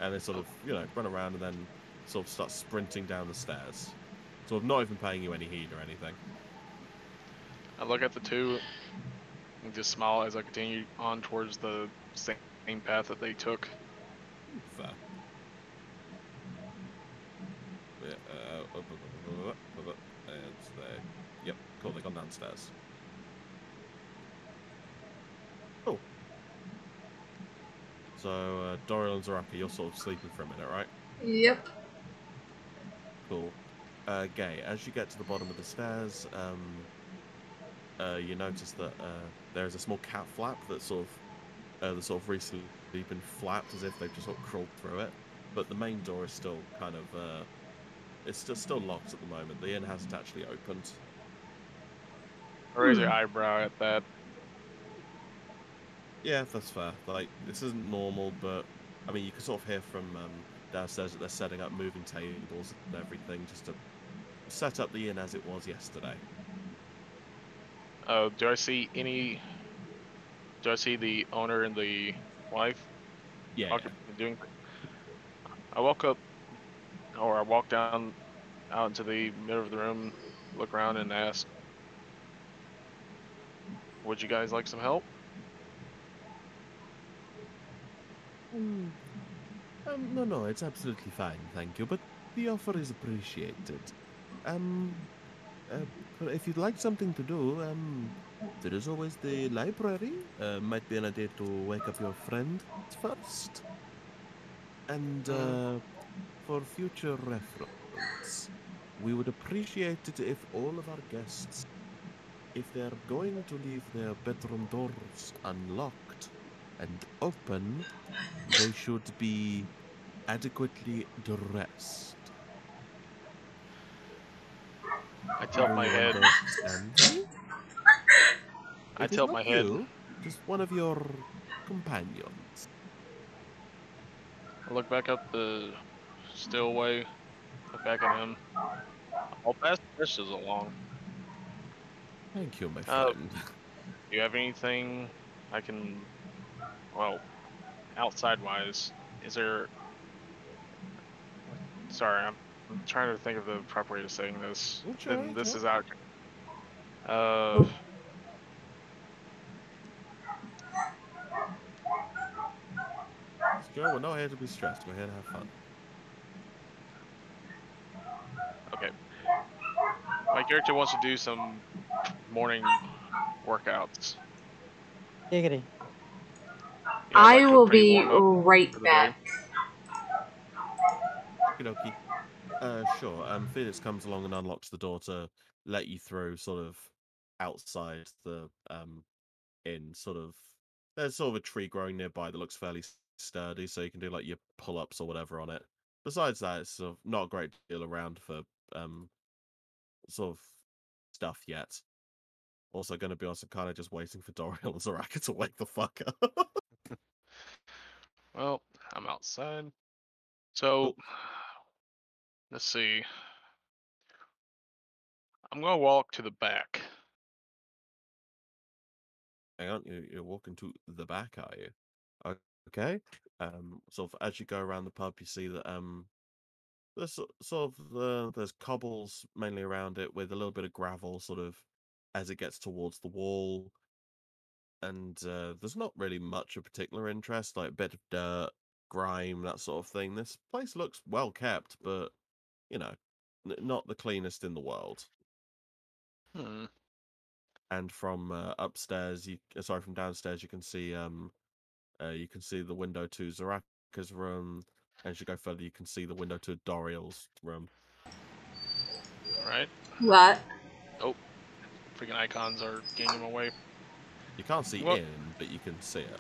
and they sort of run around and then sort of start sprinting down the stairs, sort of not even paying you any heed or anything. I look at the two and just smile as I continue on towards the same path that they took. Fair. Yeah, and they, yep, cool. They gone downstairs. Cool. So, Doriel and Zaraka, you're sort of sleeping for a minute, right? Yep. Cool. Gay, as you get to the bottom of the stairs, you notice that there is a small cat flap that's sort of recently been flapped as if they've just sort of crawled through it. But the main door is still kind of it's just still locked at the moment. The inn hasn't actually opened. I raise your eyebrow at that. Yeah, that's fair. Like, this isn't normal, but I mean, you can sort of hear from downstairs that they're setting up moving tables and everything just to set up the inn as it was yesterday. Do I see any? Do I see the owner and the wife Yeah, yeah. doing? I walk up, or I walk down out into the middle of the room, look around, and ask, "Would you guys like some help?" No, it's absolutely fine, thank you. But the offer is appreciated. Um, uh, if you'd like something to do, there is always the library. Might be an idea to wake up your friend first. And for future reference, we would appreciate it if all of our guests, if they're going to leave their bedroom doors unlocked and open, they should be adequately dressed. I tilt my Even head. Wanda Stanley? I It is tilt not my head. you, just one of your companions. I look back up the stillway. Look back at him. I'll pass the dishes along. Thank you, my Do friend. you have anything I can? Well, outside wise, is there? Sorry, I'm trying to think of the proper way to saying this. It's Then alright, this yeah. is out. Uh, Joe, we're not here to be stressed. We're here to have fun. okay. My character wants to do some morning workouts. Giggity. I Like a will pre be warm up right for the day. back. Okie dokie. Sure. Felix comes along and unlocks the door to let you through, sort of outside the inn. Sort of, there's sort of a tree growing nearby that looks fairly sturdy, so you can do like your pull-ups or whatever on it. Besides that, it's sort of not a great deal around for sort of stuff yet. Also, going to be also kind of just waiting for Doriel and Zaraka to wake the fuck up. Well, I'm outside. So, Cool. let's see. I'm gonna walk to the back. Hang on, you're walking to the back, are you? Okay. Sort of as you go around the pub, you see that there's there's cobbles mainly around it with a little bit of gravel, sort of as it gets towards the wall, and there's not really much of particular interest, like a bit of dirt, grime, that sort of thing. This place looks well kept, but not the cleanest in the world. Hmm. And from upstairs, from downstairs, you can see the window to Zaraka's room. And as you go further, you can see the window to Doriel's room. Alright. What? Oh, freaking icons are getting him away. You can't see What? in, but you can see it.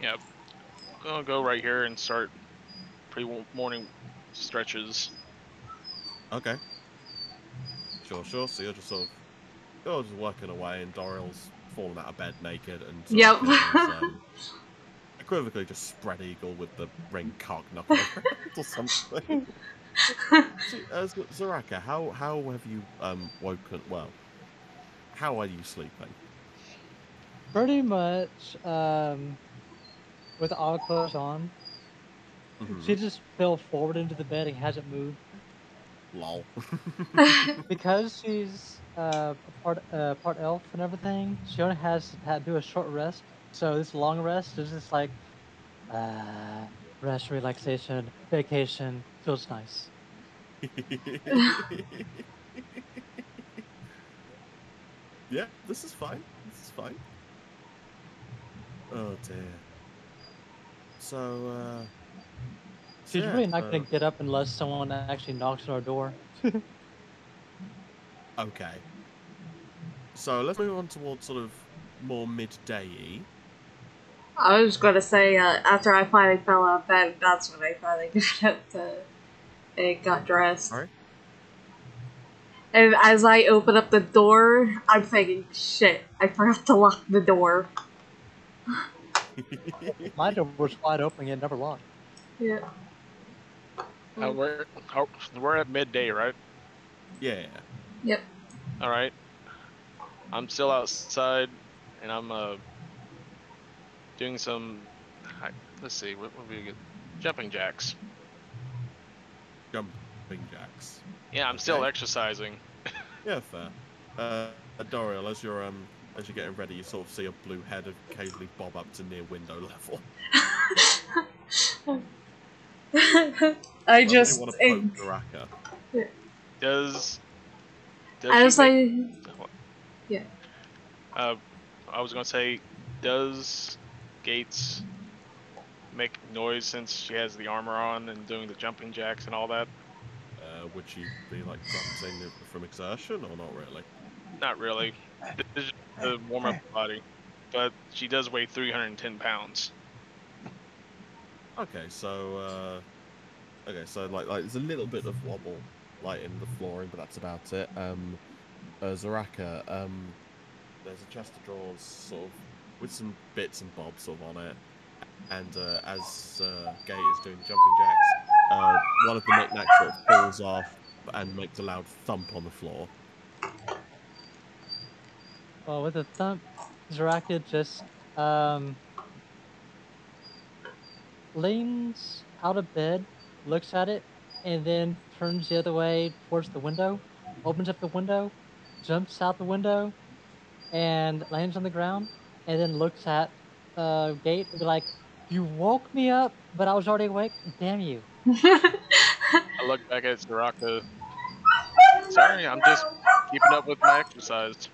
Yeah. I'm gonna go right here and start pre-morning stretches. Okay. Sure. So you're just working away, and Doriel's fallen out of bed naked, and Yep. Zaraka is equivocally just spread eagle with the ring cock knocking around or something. Zaraka, how have you woken? Well, how are you sleeping? Pretty much, with all clothes on. She just fell forward into the bed and hasn't moved. Lol. Because she's part elf and everything, she only has to do a short rest. So this long rest is just like rest, relaxation, vacation. Feels nice. Yeah, this is fine. Oh dear. So, She's really not gonna get up unless someone actually knocks on our door. okay. So let's move on towards sort of more midday-y. I was gonna say, after I finally fell out of bed, that's when I finally got up and got dressed. All right. And as I open up the door, I'm thinking, shit, I forgot to lock the door. My door was wide open and never locked. Yeah. We're at midday, right? Yeah. Yep. All right. I'm still outside, and I'm doing some. Let's see, what would we get? Jumping jacks. Jumping jacks. Yeah, I'm still exercising. Yeah, fair. Doriel, as you're getting ready, you sort of see a blue head occasionally bob up to near window level. I just want to poke Zaraka. Does as she yeah. I was gonna say, does Gates make noise since she has the armor on and doing the jumping jacks and all that? Would she be like grunting from exertion or not really? Not really. This is just to warm up the body. But she does weigh 310 pounds. Okay, so like there's a little bit of wobble like in the flooring, but that's about it. Zaraka, there's a chest of drawers sort of with some bits and bobs sort of on it, and as Gate is doing jumping jacks, one of the knickknacks sort of falls off and makes a loud thump on the floor. Well, with a thump, Zaraka just leans out of bed, looks at it, and then turns the other way towards the window, opens up the window, jumps out the window, and lands on the ground, and then looks at Gate and be like, "You woke me up, but I was already awake. Damn you!" I look back at Zaraka. Sorry, I'm just keeping up with my exercise.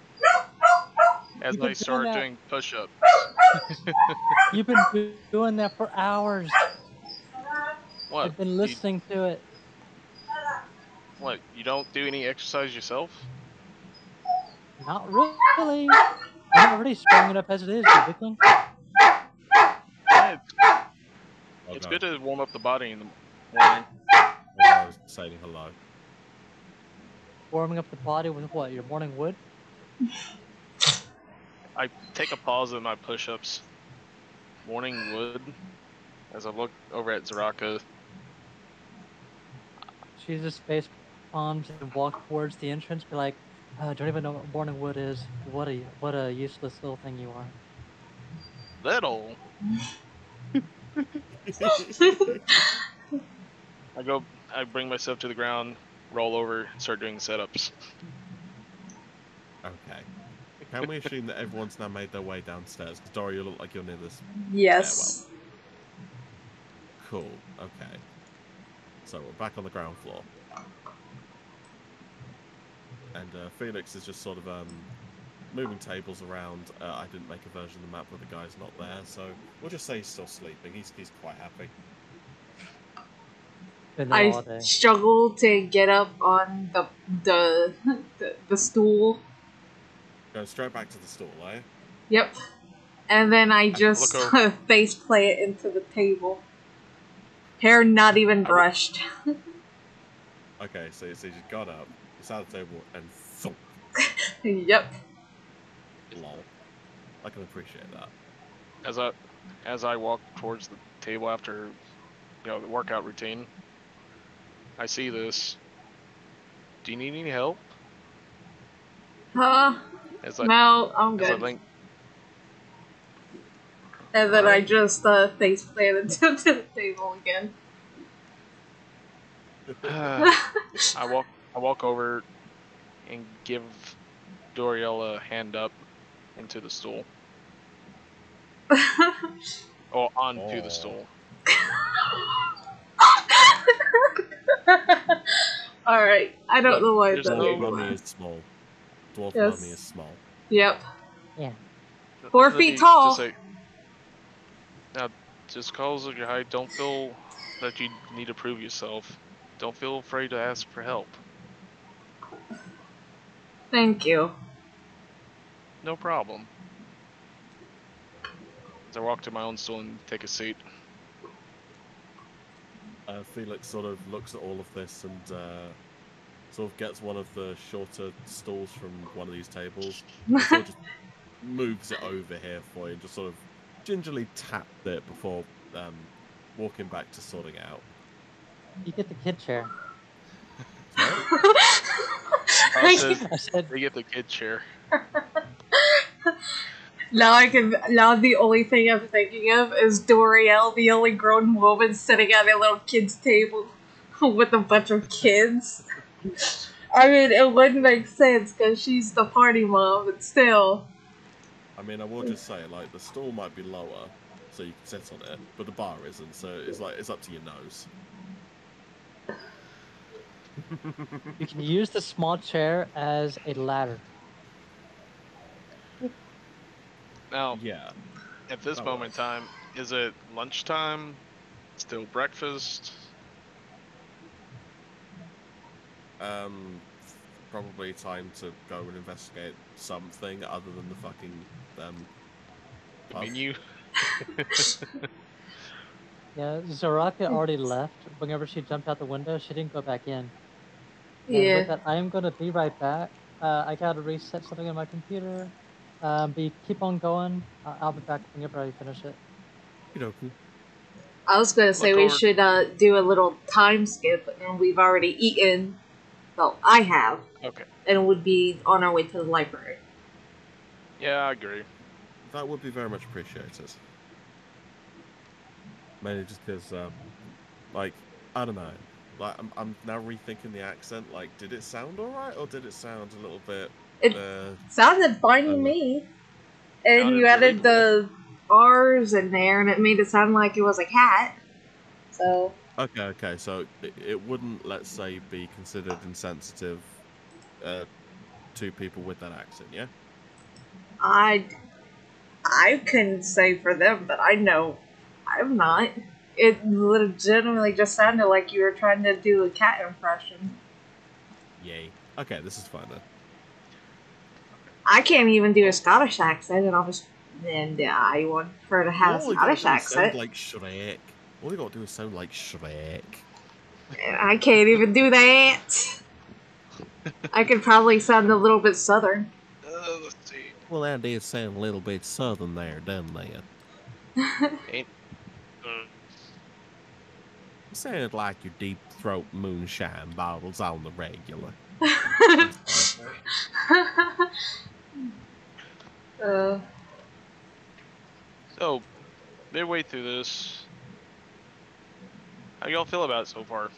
As You've I been doing start that. doing push-ups. You've been doing that for hours. What? I've been listening to it. What? You don't do any exercise yourself? Not really. I'm already strong enough as it is, you weakling. Yeah, Oh, it's God. good to warm up the body in the morning. I was saying hello. Warming up the body with what? Your morning wood? I take a pause in my push-ups. Morning wood. As I look over at Zaraka. She just face palms and walk towards the entrance, be like, don't even know what morning wood is. What a useless little thing you are. Little. I bring myself to the ground, roll over, start doing setups. Okay. Can we assume that everyone's now made their way downstairs? Because Dory, you look like you're near this Yes. Cool. Okay. So we're back on the ground floor. And Felix is just sort of moving tables around. I didn't make a version of the map where the guy's not there, so we'll just say he's still sleeping. He's quite happy. Been there all day. I struggle to get up on the stool. Go straight back to the stool, eh? Yep. And then I just look face plant it into the table. Hair not even brushed. Okay, so you just got up, you sat at the table, and thump. Yep. Lol. I can appreciate that. As I walk towards the table after, the workout routine, I see this. Do you need any help? No, I'm As I good. think, And then I Alright. just face planted to the table again. I walk over and give Doriel a hand up into the stool. Or onto the stool. Alright, I don't know why There's that no- Dwarf mummy is small. Dwarf Yes. mummy is small. Yep. Yeah. 4 Let feet me tall. Just say, now, just because of your height, don't feel that you need to prove yourself. Don't feel afraid to ask for help. Thank you. No problem. As I walk to my own stool and take a seat. Felix sort of looks at all of this and sort of gets one of the shorter stools from one of these tables and sort of just moves it over here for you and just sort of gingerly tapped it before walking back to sorting it out. You get the kid chair. Sorry? I said, I said, they get the kid chair. Now the only thing I'm thinking of is Doriel, the only grown woman sitting at a little kid's table with a bunch of kids. I mean, it wouldn't make sense because she's the party mom, but still. I mean, I will just say, like, the stool might be lower, so you can sit on it, but the bar isn't, so it's like, it's up to your nose. you can use the small chair as a ladder. Now, Yeah. at this that moment in time, is it lunchtime? Still breakfast? Probably time to go and investigate something other than the fucking The pub. menu? Yeah, Zoraka already left. Whenever she jumped out the window, she didn't go back in. And Yeah. with that, I am going to be right back. I got to reset something on my computer. But you keep on going. I'll be back whenever I finish it. Okey-dokey. I was gonna say Look we over- should do a little time skip, and we've already eaten. Well, I have, Okay. and would be on our way to the library. Yeah, I agree. That would be very much appreciated. Mainly just because, like, I don't know. Like, I'm now rethinking the accent. Like, did it sound alright, or did it sound a little bit... It sounded fine to me. And Sounded you added believable. the R's in there, and it made it sound like it was a cat. So Okay, so it wouldn't, let's say, be considered insensitive to people with that accent, yeah? I couldn't say for them, but I know I'm not. It legitimately just sounded like you were trying to do a cat impression. Yay. Okay, this is fine then. I can't even do a Scottish accent, and I want her to have All a you gotta Scottish do is sound accent. like Shrek. All you gotta do is sound like Shrek. And I can't even do that. I could probably sound a little bit southern. Let's see. Well, that did sound a little bit southern there, doesn't it? Ain't. You sound like your deep throat moonshine bottles on the regular. So, midway through this, how y'all feel about it so far?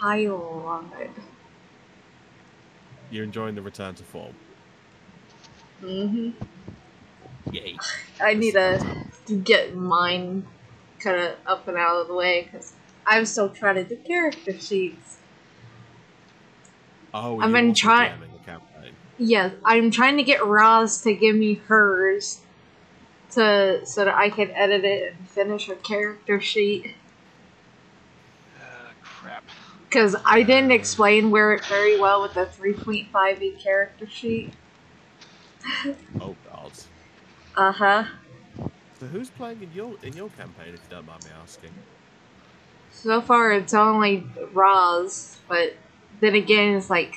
I love it. You're enjoying the return to form. Mhm. Yay! I This need is fantastic. to get mine kind of up and out of the way because I'm still trying to do character sheets. Oh, I've you been also trying. DMing a campaign. Yes, I'm trying to get Roz to give me hers so that I can edit it and finish a character sheet. Crap. Because I didn't explain where it very well with the 3.5e character sheet. Oh God. Uh-huh. So who's playing in your campaign, if you don't mind me asking? So far it's only Roz, but then again it's like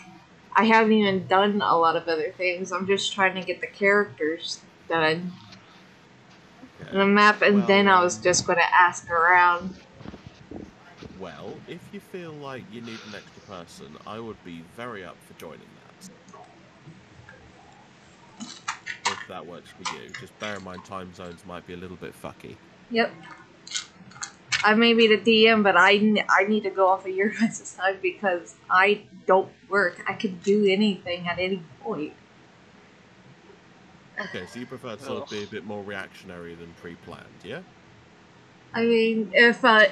I haven't even done a lot of other things. I'm just trying to get the characters done. Okay. The map, and then I Well, was just going to ask around. well, if you feel like you need an extra person, I would be very up for joining that. If that works for you. Just bear in mind time zones might be a little bit fucky. Yep. I may be the DM, but I need to go off of your guys' side because I don't work. I could do anything at any point. Okay, so you prefer to sort of be a bit more reactionary than pre-planned, yeah? I mean, if I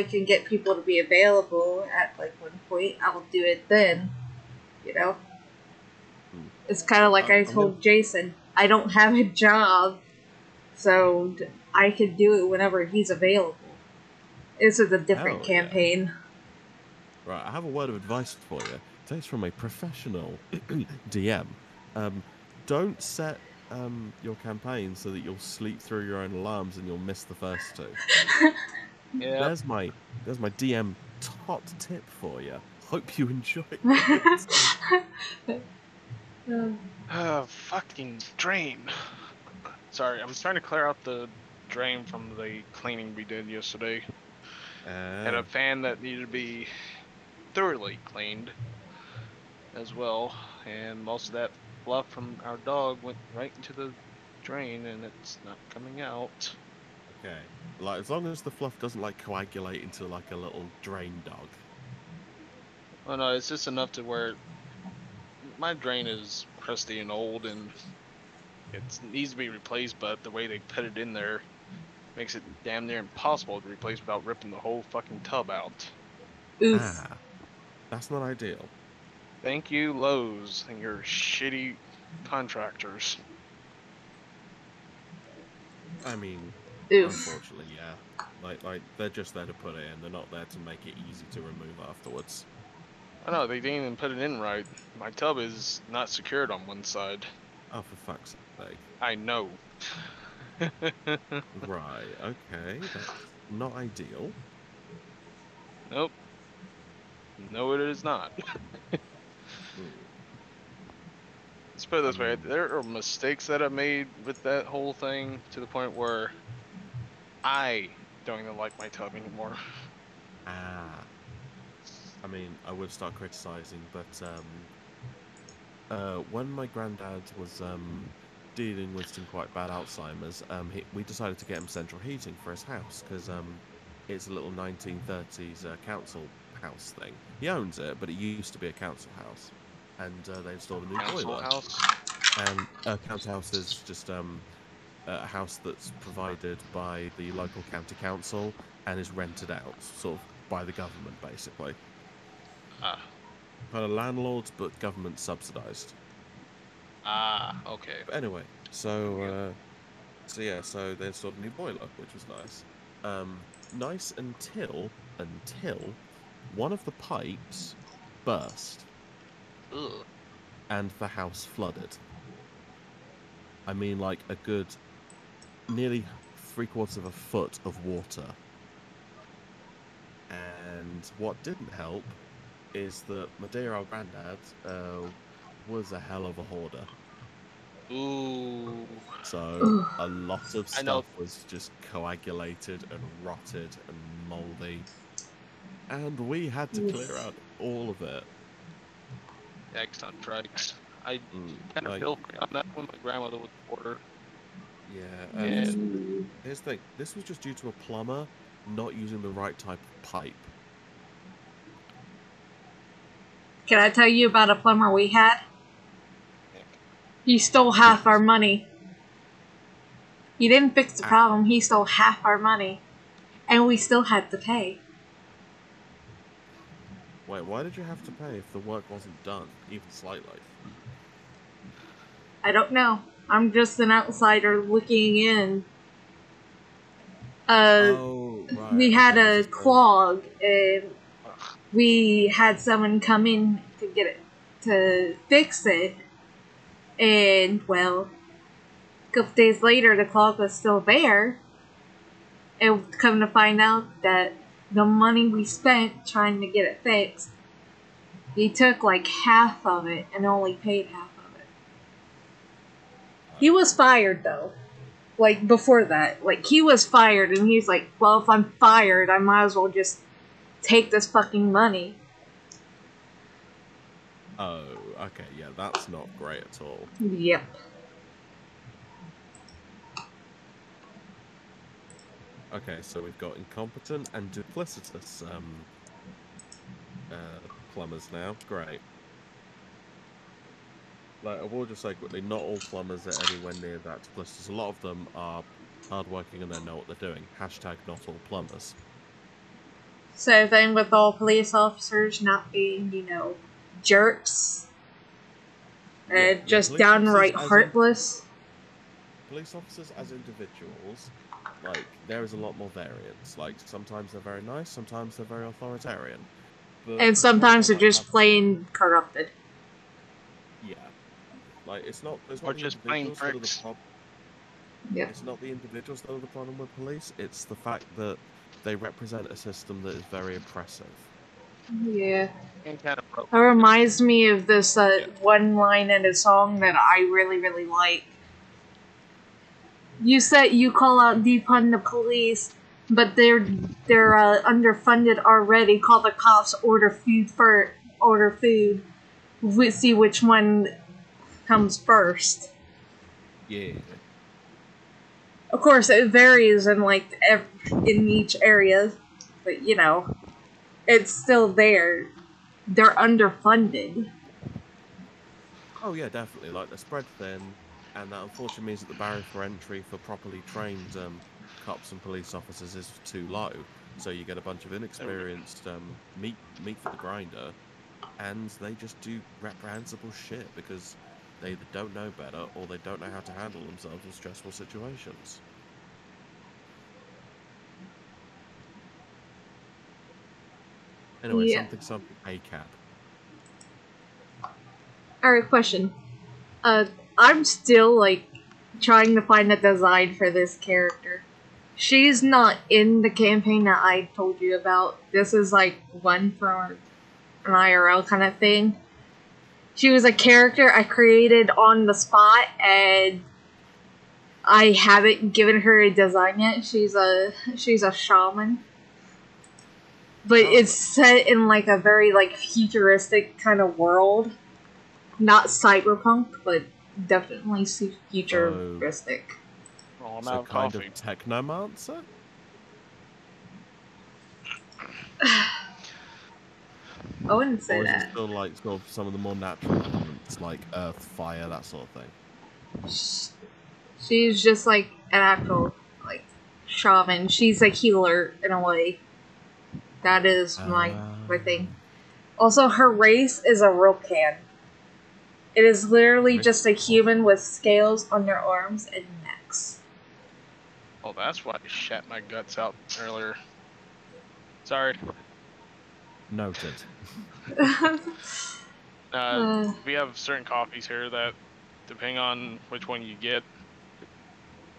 can get people to be available at like one point, I'll do it then. You know, it's kind of like I told Jason. I don't have a job, so I can do it whenever he's available. This is a different campaign. Yeah. Right, I have a word of advice for you. It's from a professional DM. Don't set your campaign so that you'll sleep through your own alarms and you'll miss the first two. Yeah. There's my DM top tip for you. Hope you enjoy it. Fucking drain. Sorry, I'm trying to clear out the drain from the cleaning we did yesterday. Had a fan that needed to be thoroughly cleaned as well, and most of that fluff from our dog went right into the drain, and it's not coming out. Okay, like as long as the fluff doesn't like coagulate into like a little drain dog. Oh no, it's just enough to where my drain is crusty and old, and it needs to be replaced. But the way they put it in there makes it damn near impossible to replace without ripping the whole fucking tub out. Oof. Ah, that's not ideal. Thank you, Lowe's, and your shitty contractors. I mean, Oof. unfortunately, yeah. Like they're just there to put it in. They're not there to make it easy to remove afterwards. I know, they didn't even put it in right. My tub is not secured on one side. Oh, for fuck's sake. I know. Right, okay, that's not ideal. Nope. No, it is not. Let's put it this way, there are mistakes that I've made with that whole thing to the point where I don't even like my tub anymore. Ah. I mean, I would start criticizing, but when my granddad was dealing with some quite bad Alzheimer's, we decided to get him central heating for his house because it's a little 1930s council house thing. He owns it, but it used to be a council house, and they installed a new boiler. House? And a council house is just a house that's provided by the local county council and is rented out, sort of by the government, basically. Ah. Kind of landlords, but government subsidized. Ah, okay. But anyway, so so they installed a new boiler, which was nice. Nice until one of the pipes burst. Ugh. And the house flooded. I mean, like a good nearly 3/4 of a foot of water. And what didn't help is that my dear old granddad was a hell of a hoarder. Ooh. So a lot of stuff was just coagulated and rotted and moldy. And we had to clear out all of it. Yikes on trikes. I kind of feel on that one. My grandmother was a hoarder. Yeah. Here's the thing. This was just due to a plumber not using the right type of pipe. Can I tell you about a plumber we had? He stole half our money. He didn't fix the problem, he stole half our money. And we still had to pay. Wait, why did you have to pay if the work wasn't done, even slightly? I don't know. I'm just an outsider looking in. Oh, right. We had okay, a clog, and we had someone come in to get it, to fix it. And, well, a couple days later, the clog was still there. And come to find out that the money we spent trying to get it fixed, he took like half of it and only paid half of it. He was fired though. Like before that. Like he was fired and he's like, well, if I'm fired, I might as well just take this fucking money. Oh, okay, yeah, that's not great at all. Yep. Okay, so we've got incompetent and duplicitous plumbers now. Great. Like, I will just say quickly, not all plumbers are anywhere near that duplicitous. A lot of them are hardworking and they know what they're doing. Hashtag not all plumbers. So then with all police officers not being, jerks. Just downright heartless. Police officers as individuals, like, there is a lot more variance. Like, sometimes they're very nice, sometimes they're very authoritarian. But And sometimes they're just plain corrupted. Yeah. Like, it's not Or just plain pricks. Yeah. It's not the individuals that are the problem with police, it's the fact that they represent a system that is very oppressive. Yeah. And kind of broke. That reminds me of this one line in a song that I really, really like. You said you call out defund the police, but they're underfunded already. Call the cops, order food. We see which one comes first. Yeah. Of course, it varies in in each area, but it's still there. They're underfunded. Oh yeah, definitely. Like, they're spread thin, and that unfortunately means that the barrier for entry for properly trained cops and police officers is too low. So you get a bunch of inexperienced meat for the grinder, and they just do reprehensible shit because they either don't know better or they don't know how to handle themselves in stressful situations. Anyway, Yeah. something ACAB. Alright, question. I'm still, trying to find a design for this character. She's not in the campaign that I told you about. This is, one for an IRL kind of thing. She was a character I created on the spot, and I haven't given her a design yet. She's a shaman. But it's set in, a very, futuristic kind of world. Not cyberpunk, but definitely futuristic. Oh, I'm So out of kind coffee. of technomancer? I wouldn't say Or is it that. still sort of some of the more natural elements like earth, fire, that sort of thing? She's just an actual shaman. She's a healer in a way. That is my thing. Also, her race is a Rokan. It is literally just a human with scales on their arms and necks. Oh, that's why I shat my guts out earlier. Sorry. Noted. We have certain coffees here that, depending on which one you get,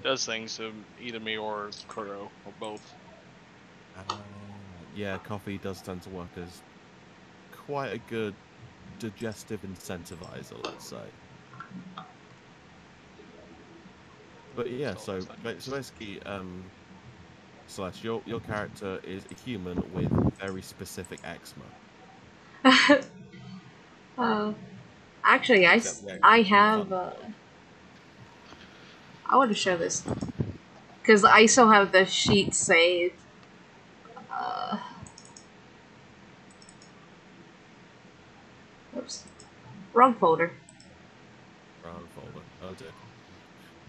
does things to either me or Kuro, or both. Yeah, coffee does tend to work as quite a good digestive incentivizer, let's say. But yeah, so basically, Celeste, your character is a human with very specific eczema. Actually, I have. I want to show this because I still have the sheet saved. Wrong folder. Wrong folder. Oh dear.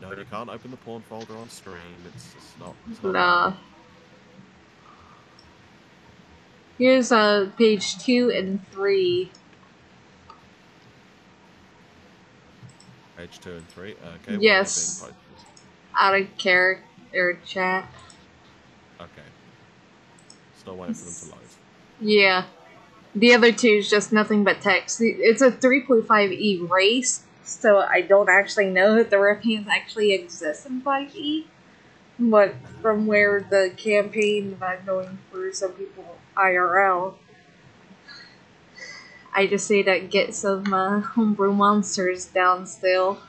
No, you can't open the porn folder on stream. It's not. It's not Nah. done. Here's page 2 and 3. Page 2 and 3. Okay. Yes. Where are they being posted? Out of character chat. Okay. Still waiting for them to load. Yeah. The other two is just nothing but text. It's a 3.5e race, so I don't actually know that the ref-hands actually exist in 5e. But from where the campaign that I'm going for some people IRL, I just need to get some homebrew monsters down still.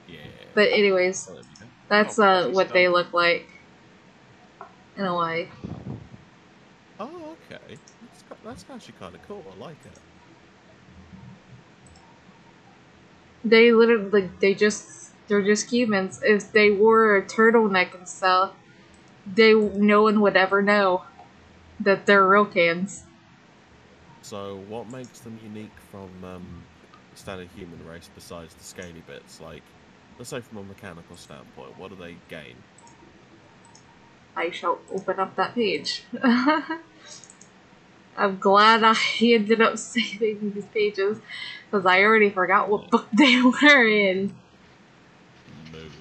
Yeah. But anyways, Oh, there we go. that's Oh, what they look like. In a way. Oh, okay. That's actually kind of cool. I like it. They literally, they're just humans. If they wore a turtleneck and stuff, no one would ever know that they're real cans. So, what makes them unique from standard human race besides the scaly bits? Like, let's say from a mechanical standpoint, what do they gain? I shall open up that page. I'm glad I ended up saving these pages, because I already forgot what book they were in. Mood.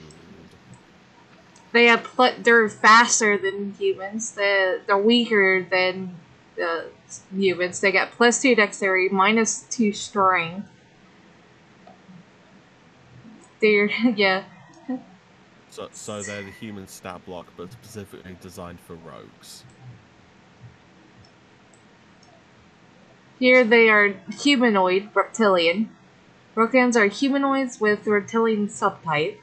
They're faster than humans. They're weaker than humans. They got +2 dexterity, -2 strength. They're yeah. So they're the human stat block, but specifically designed for rogues. Here they are humanoid, reptilian. Rokans are humanoids with reptilian subtype.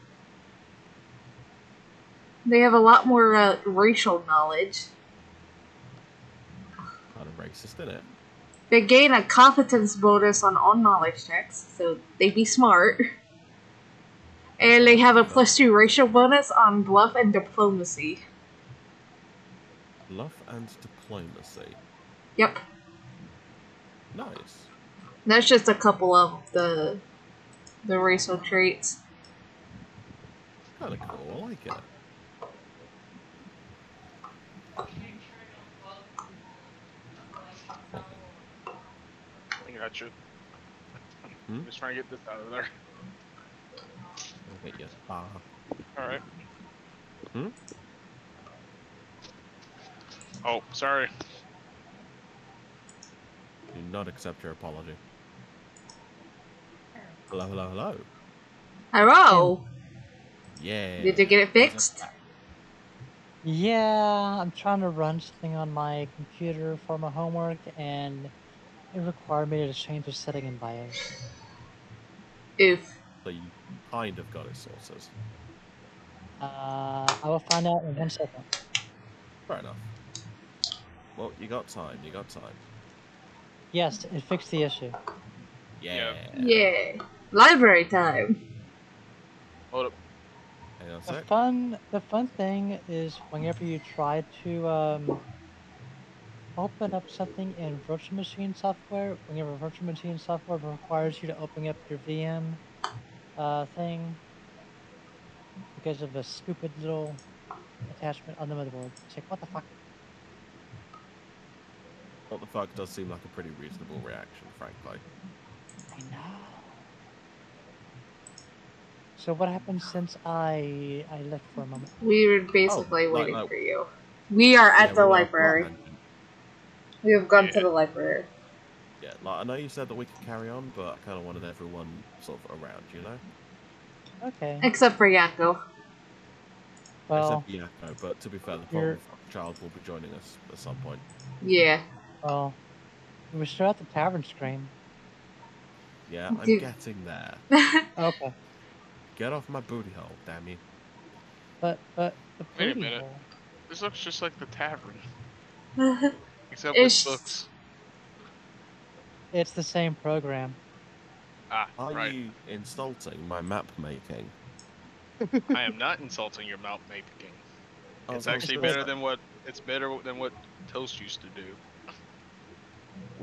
They have a lot more racial knowledge. Kind of racist, isn't it? They gain a competence bonus on all knowledge checks, so they be smart. And they have a +2 racial bonus on bluff and diplomacy. Bluff and diplomacy. Yep. Nice. That's just a couple of the racial traits. Kind of cool. I like it. I got you. Hmm? I'm just trying to get this out of there. Okay, yes. Ah. Alright. Hmm? Oh, sorry. Do not accept your apology. Hello, hello, hello. Hello! Yeah. Did you get it fixed? Yeah, I'm trying to run something on my computer for my homework, and it required me to change the setting in BIOS. Oof. So you kind of got it sorted. I will find out in 1 second. Fair enough. Well, you got time. You got time. Yes, it fixed the issue. Yeah. Yeah. Library time. Hold up. Hang on a The sec. fun thing is whenever you try to open up something in virtual machine software, whenever virtual machine software requires you to open up your VM thing because of a stupid little attachment on the motherboard. It's like, what the fuck? What the fuck does seem like a pretty reasonable reaction, frankly. I know. So what happened since I left for a moment? We were basically like, waiting for you. We are at the we're on a plot library. tangent. We have gone to Yeah. the library. Yeah, like I know you said that we could carry on, but I kind of wanted everyone sort of around, you know? Okay. Except for Yakko. Well, Except Yako, but to be fair, the you're poor child will be joining us at some point. Yeah. well. We're still at the tavern screen. Yeah, I'm Dude. getting there. Okay. Get off my booty hole, damn you. But the Wait a booty minute. hole. This looks just like the tavern. It's Except with books. It's the same program. Ah, Are right. you insulting my map making? I am not insulting your mouth making. I It's was actually gonna better say. than what Toast used to do.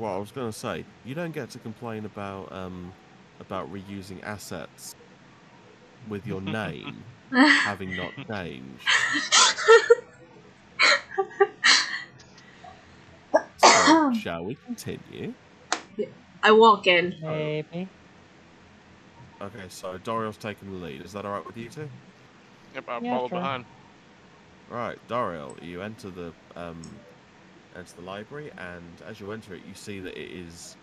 Well, I was going to say, you don't get to complain about reusing assets with your name having not changed. So, shall we continue? I walk in. Maybe. Okay, so Doriel's taking the lead. Is that alright with you two? Yep, I'll Yeah, follow sure. behind. Right, Doriel, you enter the library, and as you enter it, you see that it is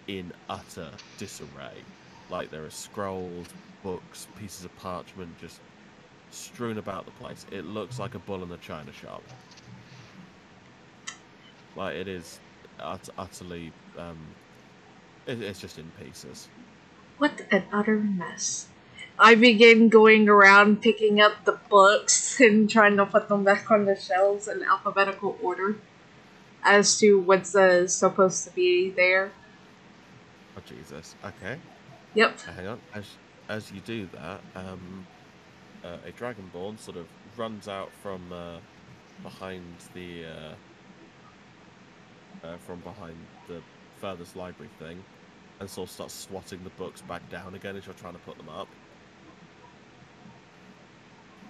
in utter disarray. Like there are scrolls, books, pieces of parchment just strewn about the place. It looks like a bull in a china shop. Like it is utterly it's just in pieces. What an utter mess. I begin going around picking up the books and trying to put them back on the shelves in alphabetical order as to what's supposed to be there. Oh Jesus. Okay. Yep. Hang on. As you do that, a dragonborn sort of runs out from behind the furthest library thing, and sort of starts swatting the books back down again as you're trying to put them up.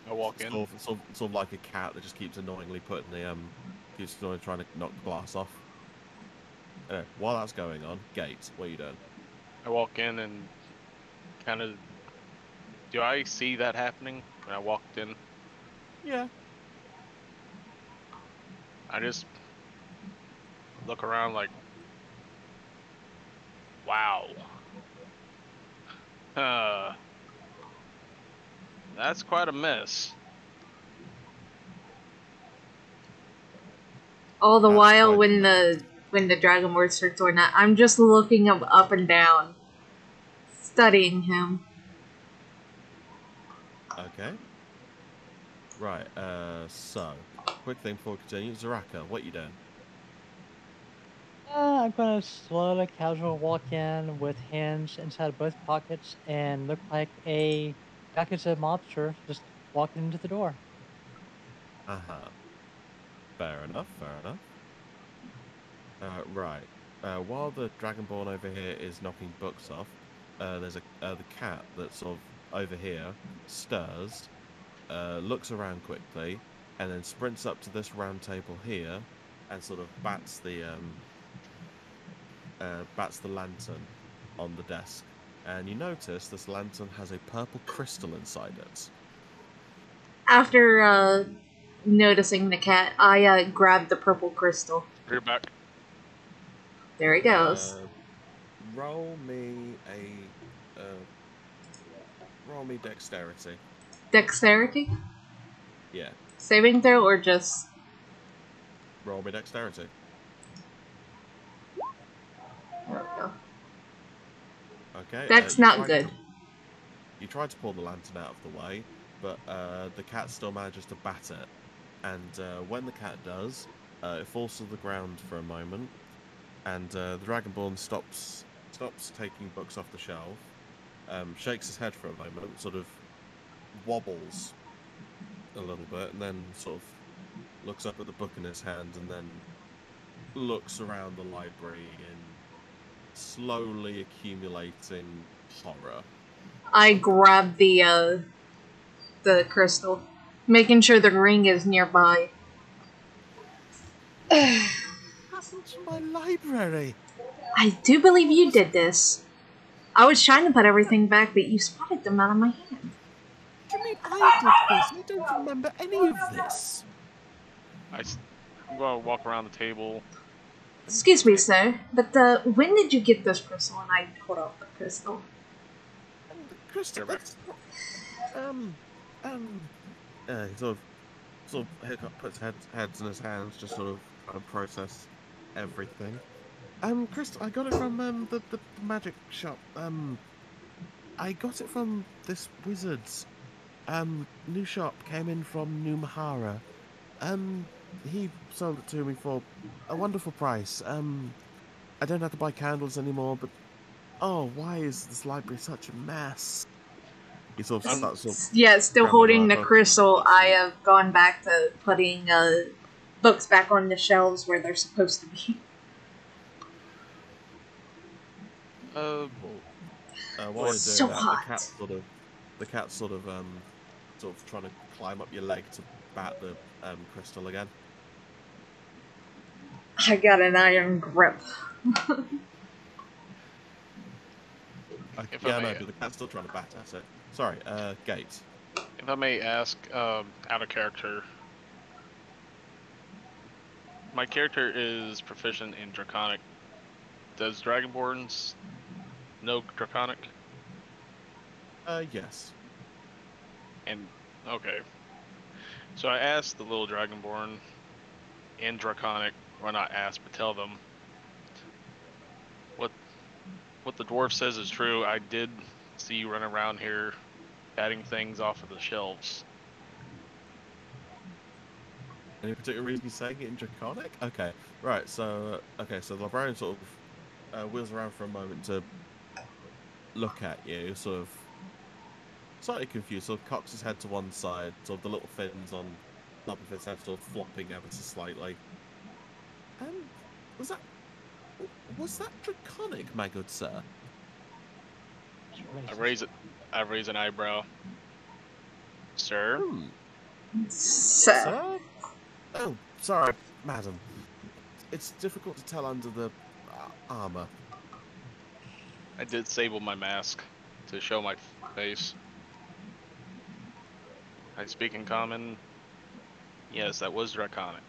I walk in. Sort of like a cat that just keeps annoyingly putting the keeps annoyingly trying to knock the glass off. Anyway, while that's going on, Gates, what are you doing? I walk in and kind of. Do I see that happening when I walked in? Yeah. I just look around like, wow. That's quite a mess. All the That's while fine. when the dragonborn starts doing that, I'm just looking him up and down, studying him. Okay. Right, so, quick thing before we continue. Zaraka, what you doing? I'm gonna slowly, casual walk in with hands inside both pockets and look like a jacked monster just walking into the door. Uh-huh. Fair enough, fair enough. Right. While the Dragonborn over here is knocking books off, there's the cat that's sort of over here, stirs, looks around quickly, and then sprints up to this round table here, and sort of bats the lantern on the desk. And you notice this lantern has a purple crystal inside it. After noticing the cat, I grab the purple crystal. You're back. There he goes. Roll me dexterity. Dexterity? Yeah. Saving throw or just... Roll me dexterity. There we go. Okay. That's not good. You try to pull the lantern out of the way, but the cat still manages to bat it. And when the cat does, it falls to the ground for a moment, and the Dragonborn stops taking books off the shelf, shakes his head for a moment, sort of wobbles a little bit, and then sort of looks up at the book in his hand, and then looks around the library in slowly accumulating horror. I grab the crystal, making sure the ring is nearby. Happened to my library. I do believe you did this. I was trying to put everything back, but you spotted them out of my hand. What do you mean I did this? I don't remember any of this. I'm going to walk around the table. Excuse me, sir, but when did you get this crystal? And I hold out the crystal. The crystal. That's he sort of hiccup, puts heads in his hands, just sort of trying to process everything. Crystal, I got it from the magic shop. I got it from this wizard's new shop. Came in from New Mahara. He sold it to me for a wonderful price. I don't have to buy candles anymore, but oh, why is this library such a mess? He sort of starts Yeah, still holding the around. crystal. I have gone back to putting books back on the shelves where they're supposed to be. Uh, While you're So doing that, hot. the cat's sort of trying to climb up your leg to bat the crystal again. I got an iron grip. if I Yeah, no, may, but the cat's still trying to bat at it. Sorry, Gate. if I may ask, out of character, my character is proficient in Draconic. Does Dragonborns know Draconic? Yes. And okay, so I asked the little Dragonborn in Draconic, or not ask, but tell them what the dwarf says is true. I did see you run around here batting things off of the shelves. Any particular reason you're saying it in Draconic? Okay, right. So the librarian sort of wheels around for a moment to look at you, sort of slightly confused. Sort of cocks his head to one side, sort of the little fins on top of his head sort of flopping ever so slightly. Was that Draconic, my good sir? I raise an eyebrow. Sir? Sir? Oh, sorry, madam. It's difficult to tell under the armor. I did sable my mask to show my face. I speak in common. Yes, that was Draconic.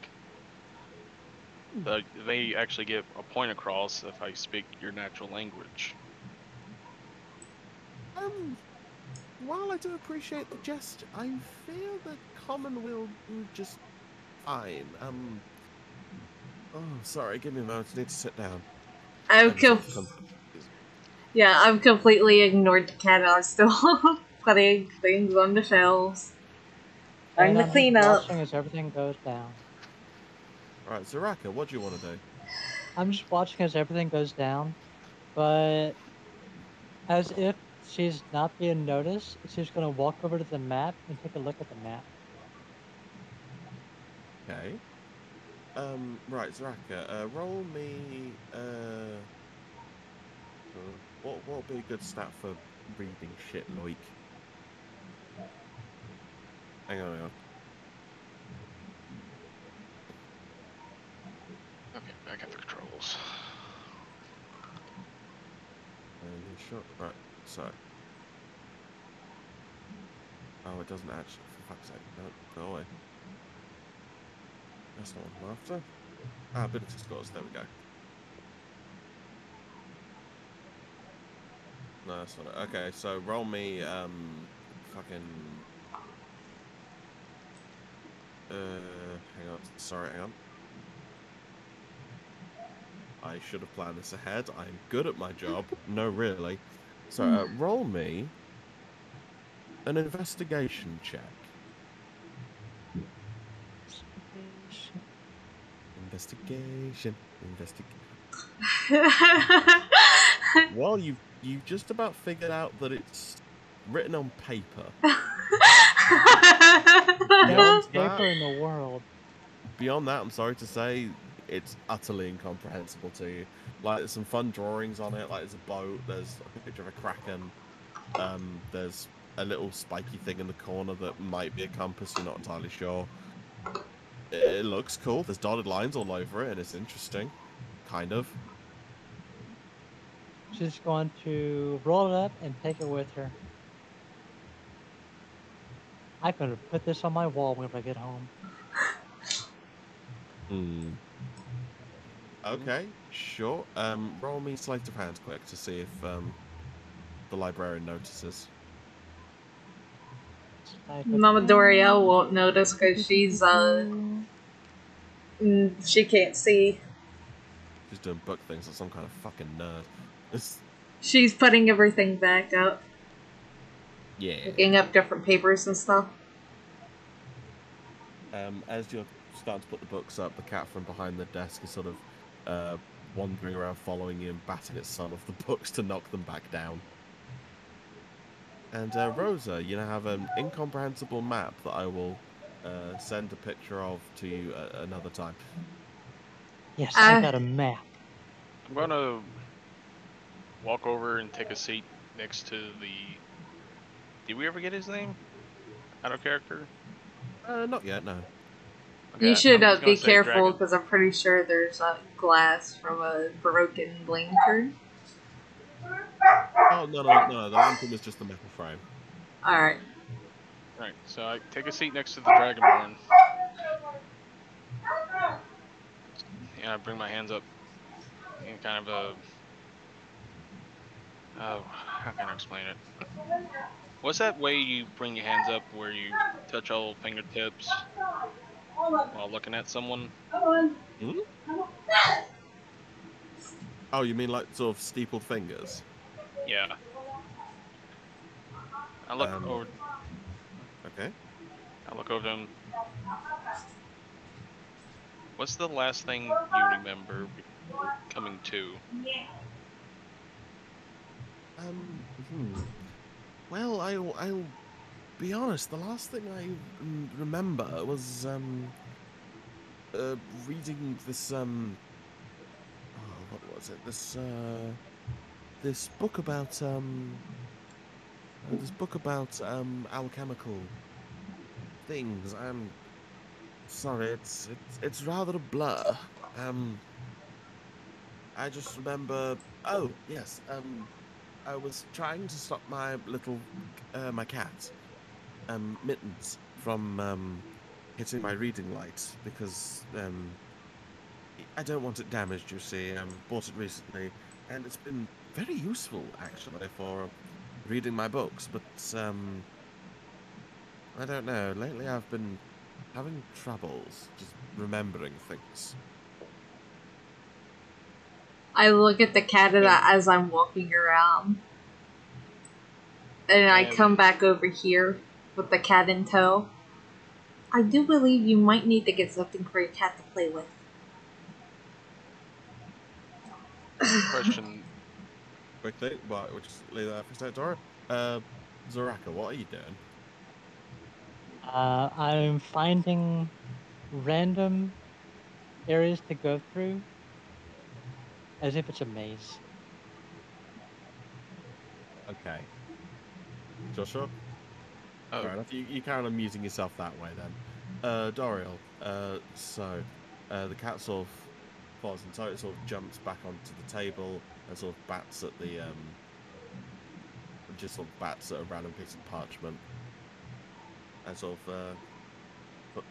But they actually get a point across if I speak your natural language. While I do appreciate the gesture, I fear that common will do just fine. Oh, sorry, give me a moment. I need to sit down. I've completely ignored the cat. I was still putting things on the shelves. I'm the cleanup. Watching as everything goes down. Right, Zaraka, what do you want to do? I'm just watching as everything goes down, but as if she's not being noticed, she's gonna walk over to the map and take a look at the map. Okay. Right, Zaraka, roll me, what would be a good stat for reading shit like? Hang on. Okay, back at the controls. Sure. Right, so. Oh, it doesn't actually, for fuck's sake. No, go away. That's not what I'm after. Ability scores, there we go. No, that's not it. Okay, so roll me, fucking... hang on. Sorry, hang on. I should have planned this ahead. I'm good at my job. No, really. So, roll me an investigation check. Investigation. Well, you've just about figured out that it's written on paper. Paper in the world. Beyond that, I'm sorry to say, it's utterly incomprehensible to you. Like, there's some fun drawings on it. Like, there's a boat. There's a picture of a kraken. There's a little spiky thing in the corner that might be a compass. You're not entirely sure. It looks cool. There's dotted lines all over it, and it's interesting. Kind of. She's going to roll it up and take it with her. I'm gonna put this on my wall when I get home. Okay, sure. Roll me sleight of hand quick to see if the librarian notices. Mama Doriel won't notice because she's she can't see. She's doing book things like some kind of fucking nerd. She's putting everything back up. Yeah. Picking up different papers and stuff. As you're starting to put the books up, the cat from behind the desk is sort of wandering around following you and batting at some of the books to knock them back down. And Rosa, you now have an incomprehensible map that I will send a picture of to you at another time. Yes, I got a map. I'm gonna walk over and take a seat next to the. Did we ever get his name? Out of character? Not yet, no. Okay, You should I'm just be gonna say careful dragon. because I'm pretty sure there's glass from a broken lantern. Oh, no, the lantern was just the metal frame. Alright. Alright, so I take a seat next to the dragonborn. Yeah, I bring my hands up in kind of a. Oh, how can I explain it? What's that way you bring your hands up where you touch all fingertips while looking at someone? Hmm? Oh, you mean like sort of steepled fingers? Yeah. I look over. Okay. I look over them. What's the last thing you remember coming to? Hmm. Well, I'll be honest. The last thing I remember was reading this oh, what was it? This book about alchemical things. I'm sorry, it's rather a blur. Um, I just remember. Oh yes. I was trying to stop my little my cat, Mittens, from hitting my reading light because I don't want it damaged. You see, bought it recently, and it's been very useful actually for reading my books. But I don't know. Lately, I've been having troubles just remembering things. I look at the cat And, as I'm walking around. And I come and back over here with the cat in tow. I do believe you might need to get something for your cat to play with. question. Quickly, but we'll just leave that for a second, Dora. Zoraka, what are you doing? I'm finding random areas to go through as if it's a maze. Okay, Joshua. Oh, Fair enough. You carry on amusing yourself that way then. Doriel. The cat sort of falls and so it sort of jumps back onto the table and sort of bats at the just sort of bats at a random piece of parchment and sort of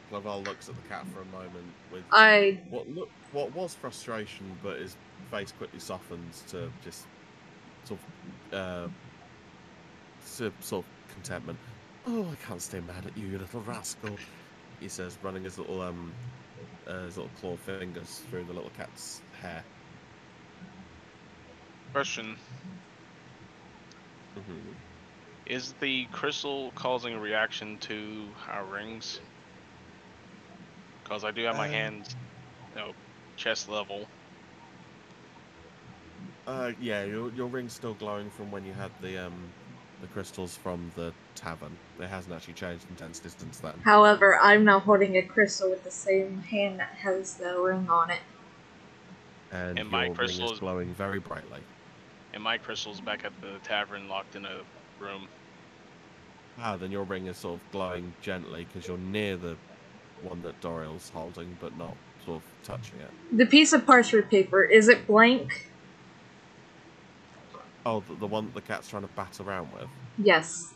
Clavel looks at the cat for a moment with I what was frustration, but his face quickly softens to just sort of sort of contentment. Oh, I can't stay mad at you, you little rascal. He says, running his little claw fingers through the little cat's hair. question. Mm-hmm. Is the crystal causing a reaction to our rings? Because I do have my hands, chest level. Yeah, your ring's still glowing from when you had the crystals from the tavern. It hasn't actually changed intensity since then. However, I'm now holding a crystal with the same hand that has the ring on it. And And my your ring is crystal is glowing very brightly. back at the tavern, locked in a room. Ah, then your ring is sort of glowing gently because you're near the one that Doriel's holding, but not sort of touching it. The piece of parchment paper, is it blank? Oh, the one that the cat's trying to bat around with. Yes.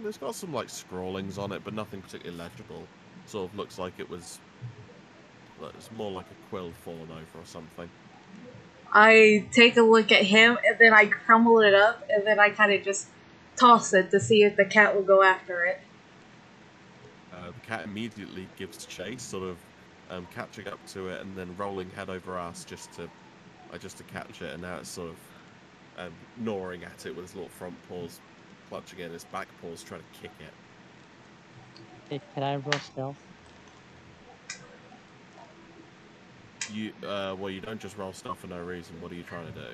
It's got some like scrawlings on it, but nothing particularly legible. Sort of looks like it's more like a quill fallen over or something. I take a look at him, and then I crumble it up, and then I kind of just toss it to see if the cat will go after it. The cat immediately gives chase, sort of catching up to it and then rolling head over ass just to catch it. And now it's sort of gnawing at it with its little front paws clutching in, its back paws trying to kick it. Hey, can I roll stealth? Well, you don't just roll stuff for no reason. What are you trying to do?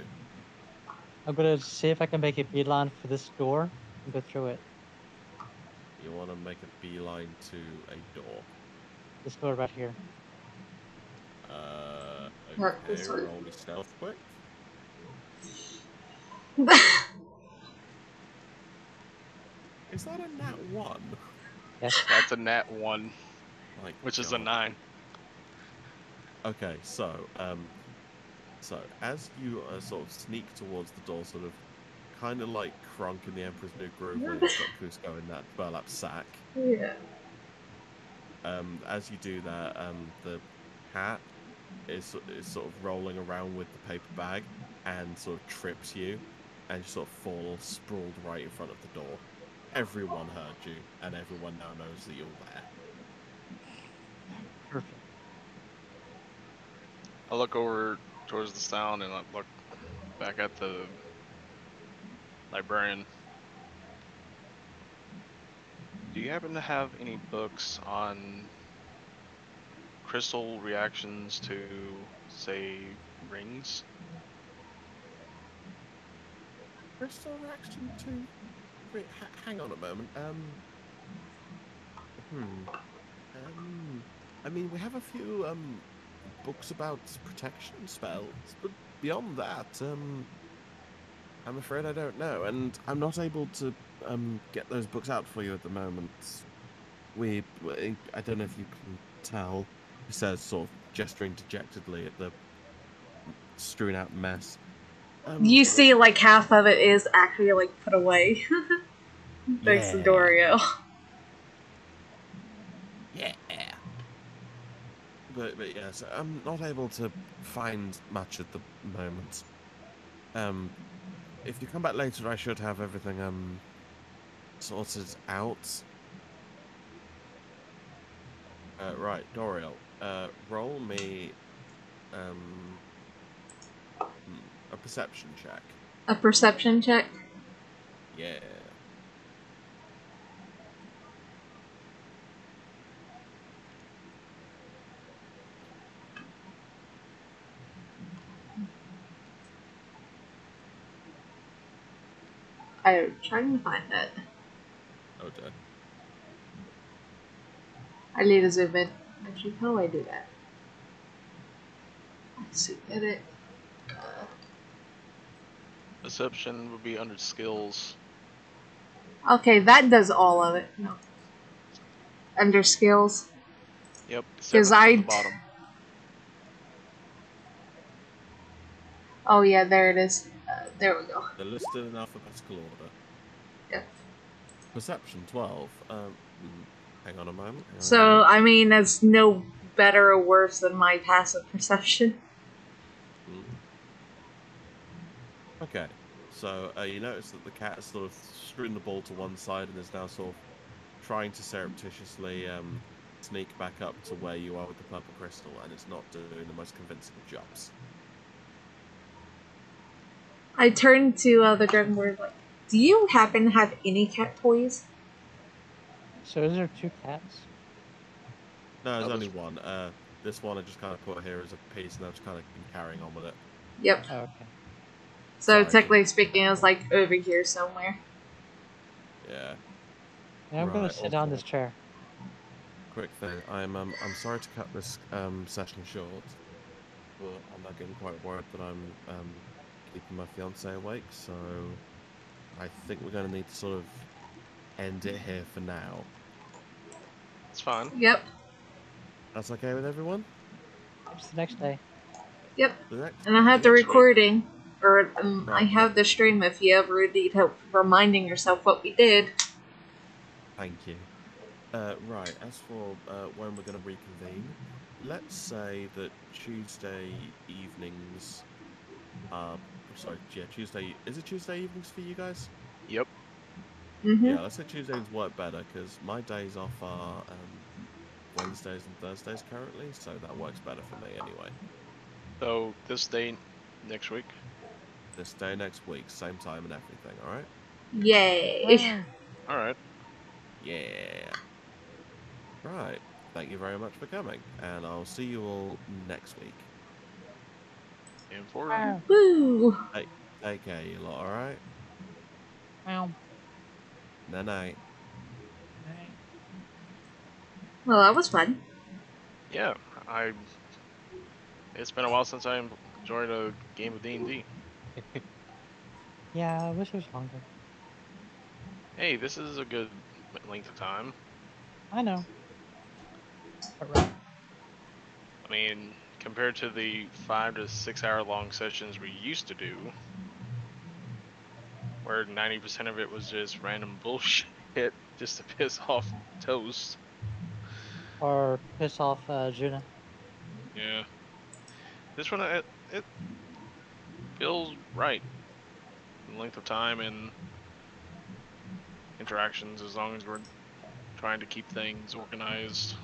I'm gonna see if I can make a beeline for this door and go through it. You want to make a beeline to a door. This door right here. Not Okay, this one. roll me stealth quick. Is that a nat 1? Yes. That's a nat 1, My which is a God. 9. Okay, so as you sort of sneak towards the door, sort of kind of like Kronk in the Emperor's New Groove when he's got Cusco in that burlap sack. Yeah. As you do that, the cat is sort of rolling around with the paper bag and sort of trips you, and you sort of fall sprawled right in front of the door. Everyone heard you, and everyone now knows that you're there. Perfect. I look over towards the sound and I look back at the librarian. Do you happen to have any books on crystal reactions to, say, rings? Crystal reaction to... Wait, hang on a moment. I mean, we have a few books about protection spells, but beyond that, I'm afraid I don't know, and I'm not able to get those books out for you at the moment. I don't know if you can tell, he says, sort of gesturing dejectedly at the strewn out mess. You see, like, half of it is actually, like, put away. Thanks to Yeah. Dorio. Yeah. But yes, I'm not able to find much at the moment. If you come back later, I should have everything sorted out. Right, Doriel. Roll me a perception check. A perception check? Yeah. I'm trying to find it. Oh dear. I need to zoom in. Actually, how do I do that? Let's see, edit. Perception would be under skills. Okay, that does all of it. No. Under skills. Yep, 'Cause 7th from the bottom. Oh yeah, there it is. There we go. They're listed in alphabetical order. Yep. Perception 12. Hang on a moment. So, I mean, it's no better or worse than my passive perception. Okay. So you notice that the cat has sort of strewn the ball to one side and is now sort of trying to surreptitiously sneak back up to where you are with the purple crystal, and it's not doing the most convincing of jobs. I turned to the Dragonborn like, do you happen to have any cat toys? So is there 2 cats? No, there's Oh, only one. This one I just kind of put here as a piece, and I've just kind of been carrying on with it. Yep. Oh, okay. So Sorry. technically speaking, it's like over here somewhere. Yeah. Yeah, I'm gonna Right, sit down this chair. Quick thing. I'm sorry to cut this session short, but I'm getting quite worried that I'm keeping my fiance awake, so I think we're going to need to sort of end it here for now. it's fine. Yep. That's okay with everyone? It's the next day. Yep. The next And I have day- the recording, or I Right, have the stream if you ever need help reminding yourself what we did. Thank you. Right, as for when we're going to reconvene, let's say that Tuesday evenings. Sorry, yeah, Tuesday. Is it Tuesday evenings for you guys? Yep. Mm-hmm. Yeah, let's say Tuesdays work better because my days off are Wednesdays and Thursdays currently, so that works better for me anyway. So this day next week. This day next week, same time and everything. All right? Yay. All right. Yeah. Right. Thank you very much for coming, and I'll see you all next week. And for Wow. Woo. Take care, you lot. All right? Wow. Night night. Well, that was fun. yeah, it's been a while since I enjoyed a game of D&D. Yeah, I wish it was longer. Hey, this is a good length of time. I know. But right. I mean, compared to the 5 to 6 hour long sessions we used to do, where 90% of it was just random bullshit just to piss off Toast. Or piss off Juna. Yeah. This one, it feels right. Length of time and interactions, as long as we're trying to keep things organized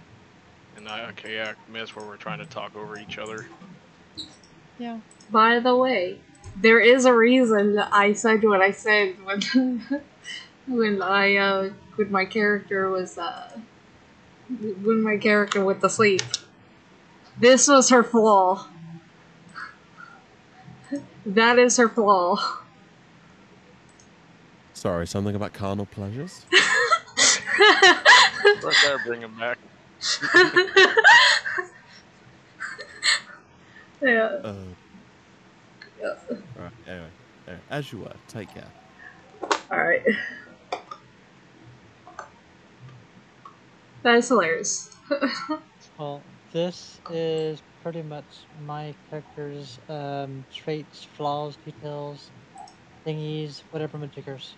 and not a chaotic mess where we're trying to talk over each other. Yeah. By the way, there is a reason that I said what I said when when my character was when my character went to sleep. This was her flaw. That is her flaw. Sorry, something about carnal pleasures? Right there, bring him back. Yeah. All right. Anyway, as you were. Take care. All right. That is hilarious. Well, this is pretty much my character's traits, flaws, details, thingies, whatever majiggers.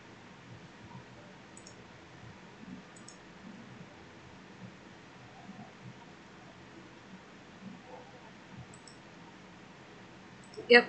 Yep.